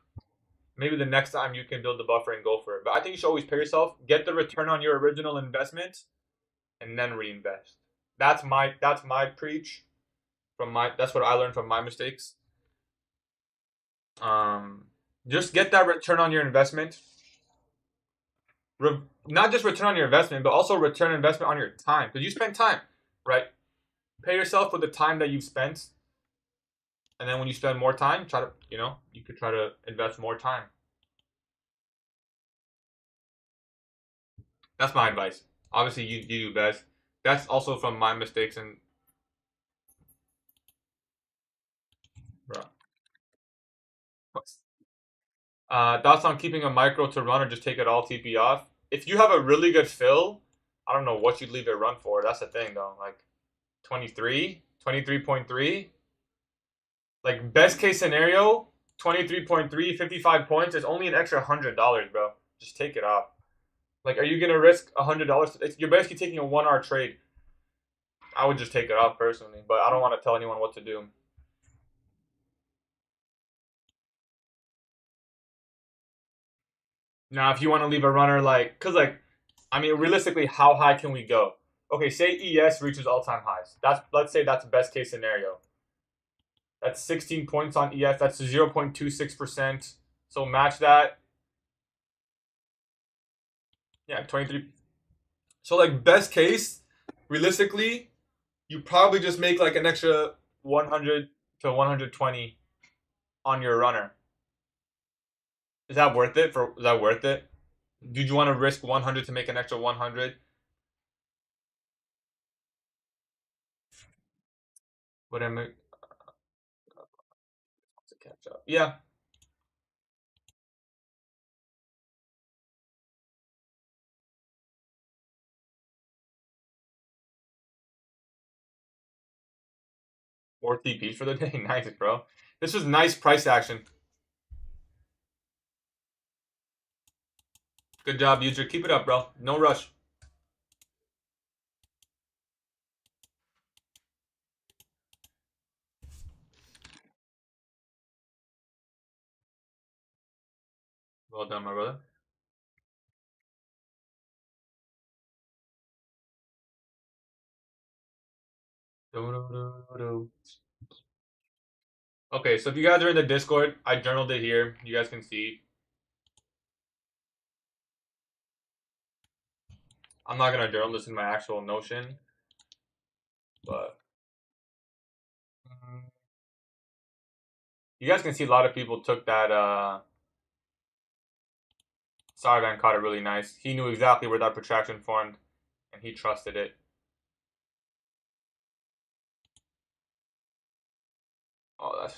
you can build the buffer and go for it. But I think you should always pay yourself, get the return on your original investment, and then reinvest. That's my preach. That's what I learned from my mistakes. Just get that return on your investment. Not just return on your investment, but also return investment on your time, because you spend time. right? Pay yourself for the time that you've spent, and then when you spend more time, try to, you could try to invest more time. That's my advice. Obviously, you do best. That's also from my mistakes and bro. Thoughts on keeping a micro to run or just take it all TP off? If you have a really good fill, I don't know what you'd leave it run for. That's the thing though. Like 23, 23.3. Like best case scenario, 23.3, 55 points is only an extra $100, bro. Just take it off. Like, are you gonna risk $100? You're basically taking a 1 hour trade. I would just take it off personally, but I don't want to tell anyone what to do. Now, if you want to leave a runner, like, cause like, I mean, realistically, how high can we go? Okay, say ES reaches all-time highs. Let's say that's best case scenario. That's 16 points on ES. That's 0.26%. So match that. Yeah, 23. So like best case, realistically, you probably just make like an extra 100 to 120 on your runner. Is that worth it? Is that worth it? Did you want to risk 100 to make an extra 100? Would I make to catch up? Yeah. Four TPs for the day. Nice, bro. This was nice price action. Good job, user. Keep it up, bro. No rush. Well done, my brother. Okay, so if you guys are in the Discord, I journaled it here. You guys can see. I'm not gonna journal this in my actual Notion, but you guys can see a lot of people took that. Sarvan caught it really nice. He knew exactly where that protraction formed, and he trusted it. Oh, that's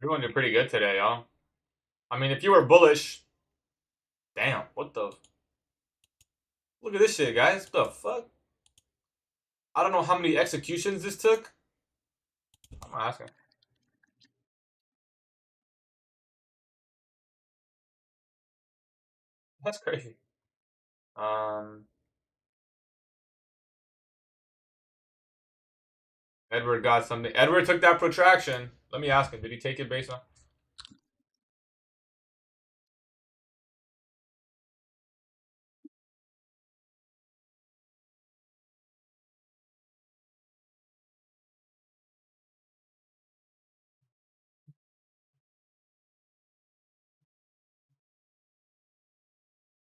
everyone did pretty good today, y'all. I mean, if you were bullish, damn, what the? Look at this shit, guys. What the fuck? I don't know how many executions this took. I'm asking. That's crazy. Edward got something. Edward took that protraction. Let me ask him. Did he take it based on?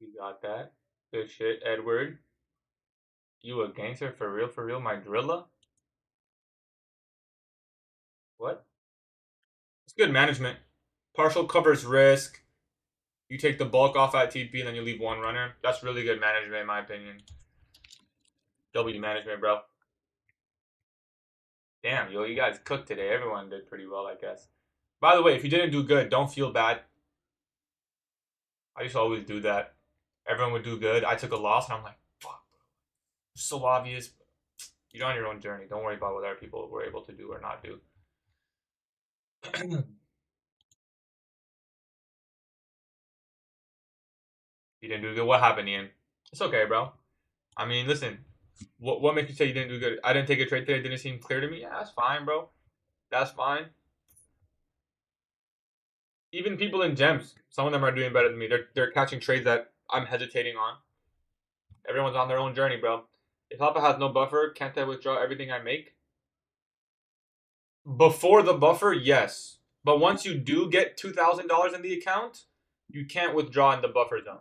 He got that. Good shit, Edward. You a gangster for real, my drilla? What? It's good management. Partial covers risk. You take the bulk off at TP and then you leave one runner. That's really good management, in my opinion. W management, bro. Damn, yo, you guys cooked today. Everyone did pretty well, I guess. By the way, if you didn't do good, don't feel bad. I used to always do that. Everyone would do good. I took a loss, and I'm like, fuck, it's so obvious. You're on your own journey. Don't worry about what other people were able to do or not do. You didn't do good. What happened, Ian? It's okay, bro. I mean, listen, what makes you say you didn't do good? I didn't take a trade today. It didn't seem clear to me. Yeah, that's fine, bro. That's fine. Even people in gems, some of them are doing better than me. They're catching trades that I'm hesitating on. Everyone's on their own journey, bro. If Alpha has no buffer, can't I withdraw everything I make? Before the buffer, yes. But once you do get $2,000 in the account, you can't withdraw in the buffer zone.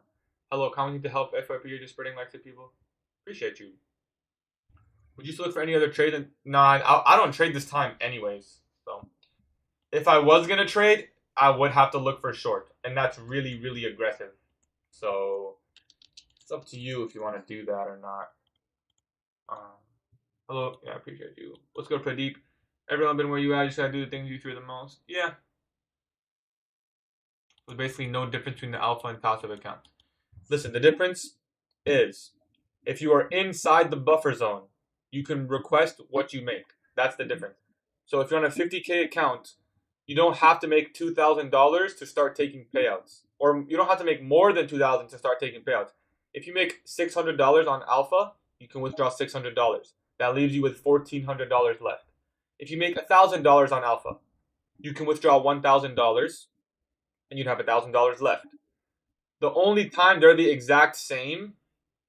Hello, commenting to help FYP. You're just spreading likes to people. Appreciate you. Would you still look for any other trade? Nah, I don't trade this time anyways. So if I was gonna trade, I would have to look for short, and that's really, really aggressive. So it's up to you if you want to do that or not. Hello, yeah, I appreciate you. Let's go, Pradeep. Everyone been where you at. You just gotta do the things you fear the most. Yeah. There's basically no difference between the alpha and passive account. Listen, the difference is if you are inside the buffer zone, you can request what you make. That's the difference. So if you're on a 50K account, you don't have to make $2,000 to start taking payouts, or you don't have to make more than $2,000 to start taking payouts. If you make $600 on alpha, you can withdraw $600. That leaves you with $1,400 left. If you make $1,000 on alpha, you can withdraw $1,000, and you'd have $1,000 left. The only time they're the exact same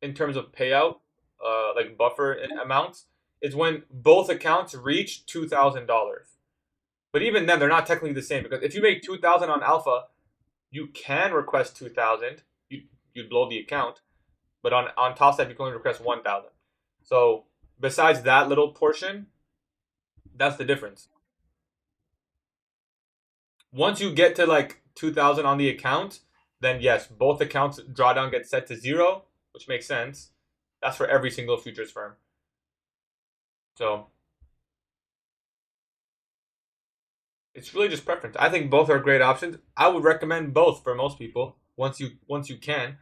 in terms of payout, like buffer amounts, is when both accounts reach $2,000. But even then, they're not technically the same, because if you make 2,000 on alpha, you can request 2,000. You'd blow the account, but on top step you can only request 1,000. So besides that little portion, that's the difference. Once you get to like 2,000 on the account, then yes, both accounts drawdown gets set to 0, which makes sense. That's for every single futures firm. So it's really just preference. I think both are great options. I would recommend both for most people once you can.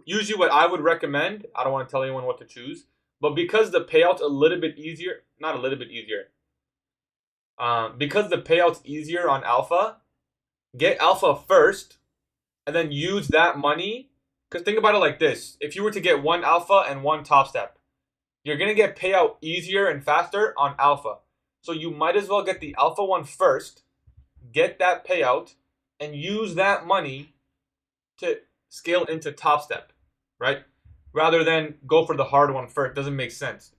Usually what I would recommend, I don't want to tell anyone what to choose, but because the payout's a little bit easier, not a little bit easier, because the payout's easier on alpha, get alpha first and then use that money. Because think about it like this. If you were to get one alpha and one top step, you're going to get payout easier and faster on alpha. So you might as well get the alpha one first, get that payout, and use that money to scale into top step, right? Rather than go for the hard one first. Doesn't make sense.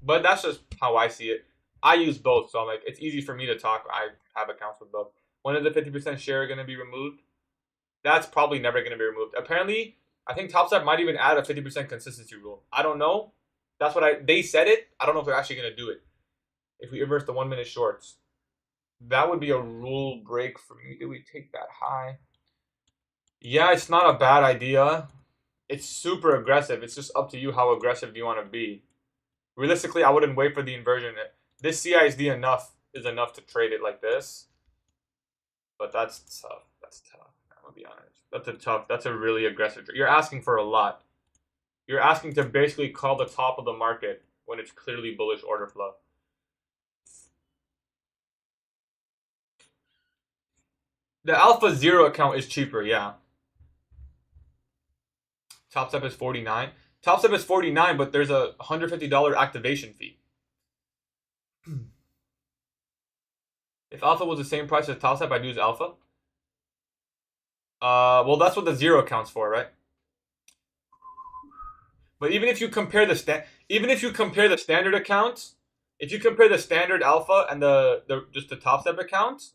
But that's just how I see it. I use both, so I'm like, it's easy for me to talk. I have accounts with both. When is the 50% share going to be removed? That's probably never going to be removed. Apparently, I think Top Step might even add a 50% consistency rule. I don't know. That's what they said it. I don't know if they're actually going to do it. If we reverse the 1 minute shorts, that would be a rule break for me. Did we take that high? Yeah, it's not a bad idea. It's super aggressive. It's just up to you how aggressive do you want to be. Realistically, I wouldn't wait for the inversion. This CISD is enough to trade it like this. But that's tough. That's tough. I'm gonna be honest. That's a really aggressive trade. You're asking for a lot. You're asking to basically call the top of the market when it's clearly bullish order flow. The Alpha Zero account is cheaper, yeah. Top Step is 49. Top Step is 49, but there's a $150 activation fee. If Alpha was the same price as Top Step, I'd use Alpha. Well, that's what the zero accounts for, right? But even if you compare the standard accounts, if you compare the standard Alpha and just the Top Step accounts,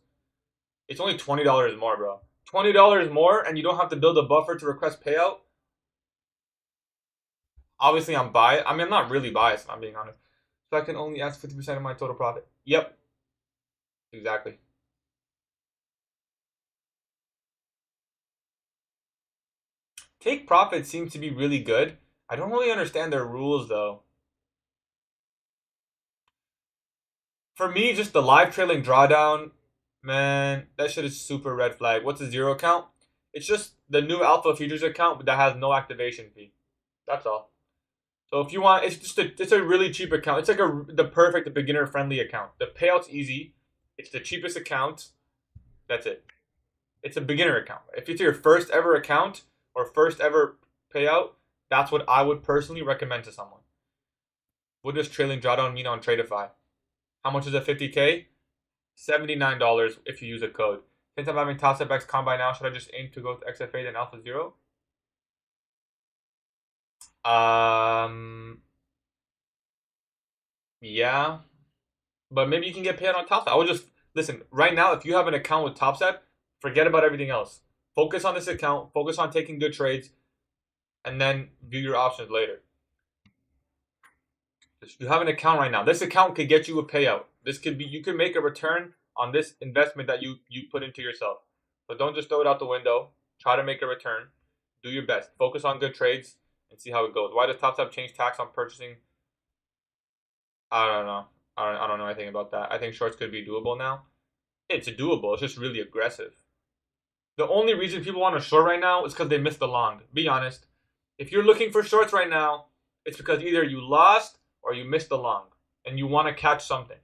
it's only $20 more, bro. $20 more, and you don't have to build a buffer to request payout. Obviously, I'm biased. I mean, I'm not really biased, if I'm being honest. So I can only ask 50% of my total profit. Yep. Exactly. Take profit seems to be really good. I don't really understand their rules, though. For me, just the live trailing drawdown, man, that shit is super red flag. What's a zero account? It's just the new Alpha Futures account that has no activation fee. That's all. So if you want, it's a really cheap account. It's like the perfect beginner friendly account. The payout's easy. It's the cheapest account. That's it. It's a beginner account. If it's your first ever account or first ever payout, That's what I would personally recommend to someone. What does trailing drawdown mean on Tradeify? How much is a 50K? $79 if you use a code. Since I'm having top step X combine now, should I just aim to go with XF8 and Alpha 0? Yeah. But maybe you can get paid on Top Step. I would just listen, right now, if you have an account with Top Step, forget about everything else. Focus on this account, focus on taking good trades, and then view your options later. You have an account right now. This account could get you a payout. This could be, you could make a return on this investment that you put into yourself. But don't just throw it out the window. Try to make a return. Do your best. Focus on good trades and see how it goes. Why does TopStep change tax on purchasing? I don't know. I don't know anything about that. I think shorts could be doable now. It's doable. It's just really aggressive. The only reason people want to short right now is because they missed the long. Be honest. If you're looking for shorts right now, it's because either you lost or you missed the long and you want to catch something.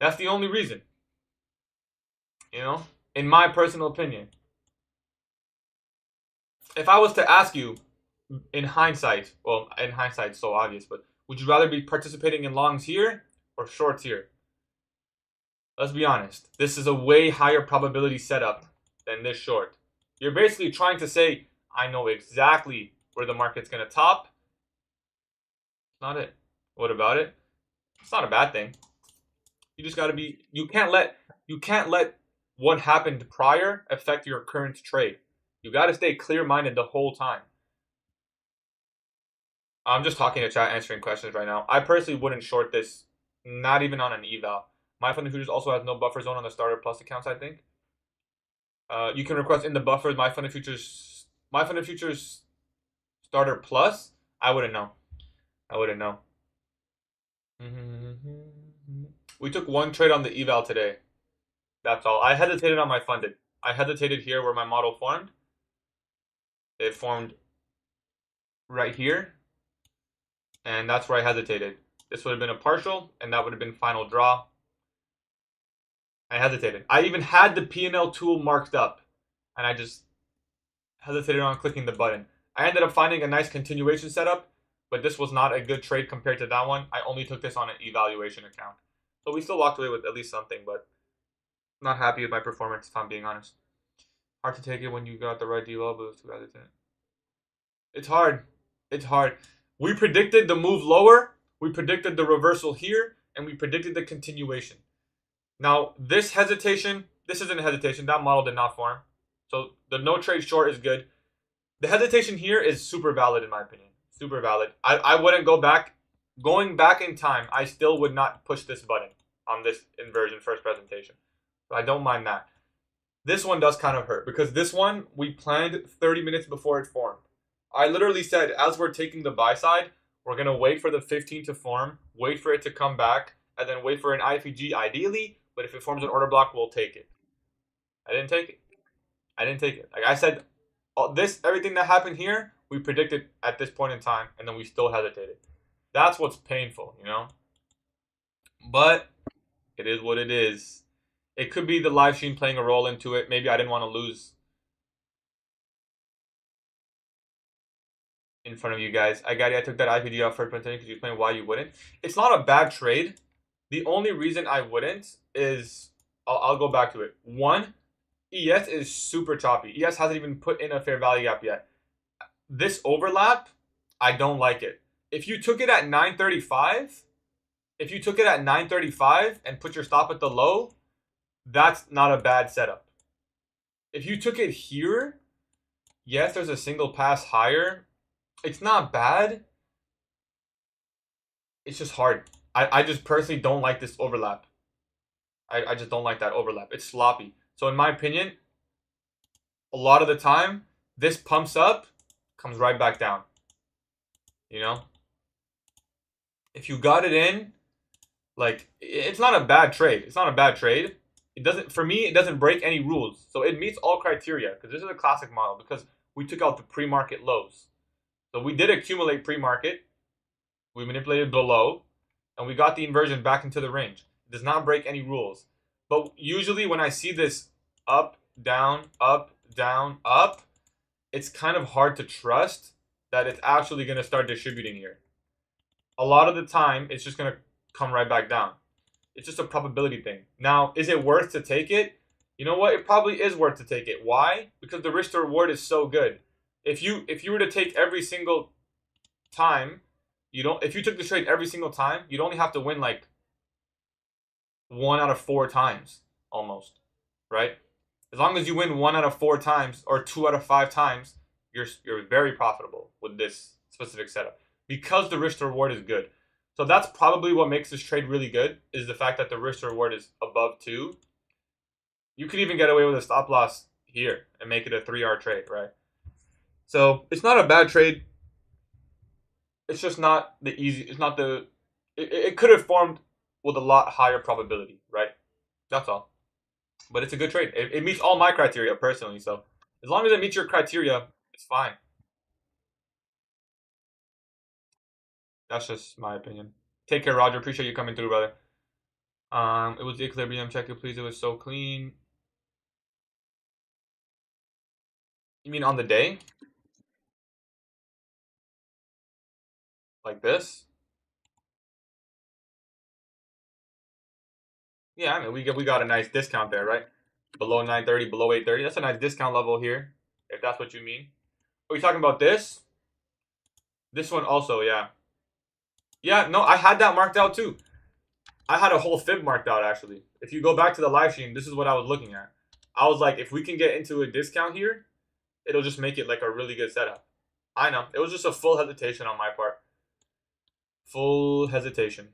That's the only reason. You know, in my personal opinion. If I was to ask you, in hindsight, well, in hindsight, it's so obvious, but would you rather be participating in longs here or shorts here? Let's be honest. This is a way higher probability setup than this short. You're basically trying to say, I know exactly where the market's going to top. Not it. What about it? It's not a bad thing. You just got to be, you can't let what happened prior affect your current trade. You got to stay clear-minded the whole time. I'm just talking to chat, answering questions right now. I personally wouldn't short this, not even on an eval. My Fund Futures also has no buffer zone on the Starter Plus accounts, I think. You can request in the buffer My Fund Futures Starter Plus. I wouldn't know. We took one trade on the eval today. That's all. I hesitated on my funded. I hesitated here where my model formed. It formed right here. And that's where I hesitated. This would have been a partial, and that would have been final draw. I hesitated. I even had the P&L tool marked up, and I just hesitated on clicking the button. I ended up finding a nice continuation setup, but this was not a good trade compared to that one. I only took this on an evaluation account. So we still walked away with at least something, but not happy with my performance, if I'm being honest. Hard to take it when you got the right deal, but it was too hesitant. It's hard. It's hard. We predicted the move lower, we predicted the reversal here, and we predicted the continuation. Now, this hesitation, this isn't a hesitation. That model did not form. So the no trade short is good. The hesitation here is super valid in my opinion. Super valid. I wouldn't go back. Going back in time, I still would not push this button on this inversion first presentation. So I don't mind that. This one does kind of hurt because this one we planned 30 minutes before it formed. I literally said, as we're taking the buy side, we're going to wait for the 15 to form, wait for it to come back, and then wait for an IFEG ideally, but if it forms an order block, we'll take it. I didn't take it. Like I said, everything that happened here, we predicted at this point in time, and then we still hesitated. That's what's painful, you know? But it is what it is. It could be the live stream playing a role into it. Maybe I didn't want to lose in front of you guys. I took that IPD off first presentation because you explained why you wouldn't. It's not a bad trade. The only reason I wouldn't is, I'll go back to it. One, ES is super choppy. ES hasn't even put in a fair value gap yet. This overlap, I don't like it. If you took it at 935, and put your stop at the low, that's not a bad setup. If you took it here, yes, there's a single pass higher. It's not bad. It's just hard. I just personally don't like this overlap. I just don't like that overlap. It's sloppy. So in my opinion, a lot of the time, this pumps up, comes right back down. You know? If you got it in, like, it's not a bad trade. It's not a bad trade. It doesn't, for me, it doesn't break any rules. So it meets all criteria because this is a classic model because we took out the pre-market lows. So we did accumulate pre-market. We manipulated below, and we got the inversion back into the range. It does not break any rules. But usually when I see this up, down, up, it's kind of hard to trust that it's actually going to start distributing here. A lot of the time, it's just going to come right back down. It's just a probability thing. Now, is it worth to take it? You know what? It probably is worth to take it. Why? Because the risk to reward is so good. If you were to take every single time, if you took the trade every single time, you'd only have to win like 1 out of 4 times almost, right? As long as you win 1 out of 4 times or 2 out of 5 times, you're very profitable with this specific setup because the risk to reward is good. So that's probably what makes this trade really good, is the fact that the risk to reward is above 2. You could even get away with a stop loss here and make it a 3R trade, right? So it's not a bad trade. It's just not the easy. It's not the. It could have formed with a lot higher probability, right? That's all. But it's a good trade. It meets all my criteria personally. So as long as it meets your criteria, it's fine. That's just my opinion. Take care, Roger. Appreciate you coming through, brother. It was the equilibrium. Check it, please. It was so clean. You mean on the day? Like this? Yeah, I mean we got a nice discount there, right? Below 930, below 830. That's a nice discount level here, if that's what you mean. Are you talking about this? This one also, yeah. Yeah, no, I had that marked out too. I had a whole fib marked out actually. If you go back to the live stream, this is what I was looking at. I was like, if we can get into a discount here, it'll just make it like a really good setup. I know. It was just a full hesitation on my part. Full hesitation.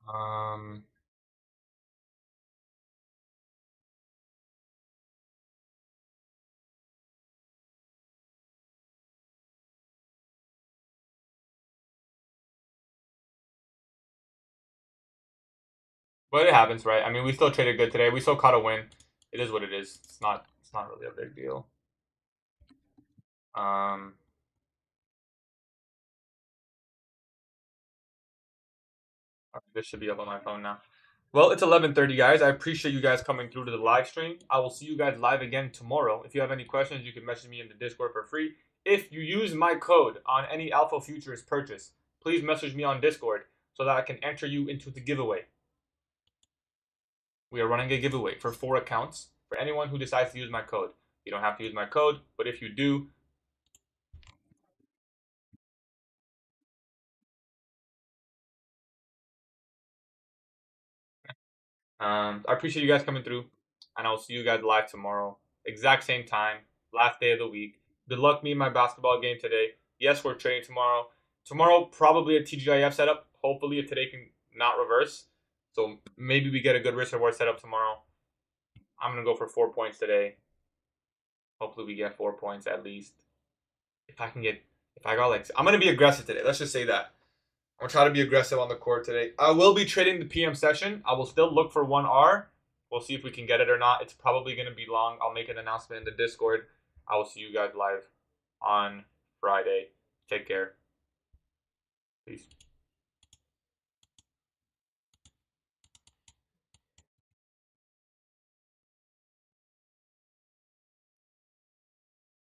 Um, but it happens, right? I mean, we still traded good today. We still caught a win. It is what it is. It's not really a big deal. Um, this should be up on my phone now. Well, it's 11:30, guys. I appreciate you guys coming through to the live stream. I will see you guys live again tomorrow. If you have any questions, you can message me in the Discord for free. If you use my code on any Alpha Futures purchase, please message me on Discord so that I can enter you into the giveaway. We are running a giveaway for 4 accounts for anyone who decides to use my code. You don't have to use my code, but if you do, I appreciate you guys coming through, and I'll see you guys live tomorrow. Exact same time, last day of the week. Good luck me in my basketball game today. Yes, we're trading tomorrow. Tomorrow, probably a TGIF setup. Hopefully, today can not reverse. So maybe we get a good risk reward setup tomorrow. I'm going to go for 4 points today. Hopefully, we get 4 points at least. If I got like, I'm going to be aggressive today. Let's just say that. I'm going to try to be aggressive on the court today. I will be trading the PM session. I will still look for 1R. We'll see if we can get it or not. It's probably going to be long. I'll make an announcement in the Discord. I will see you guys live on Friday. Take care. Peace.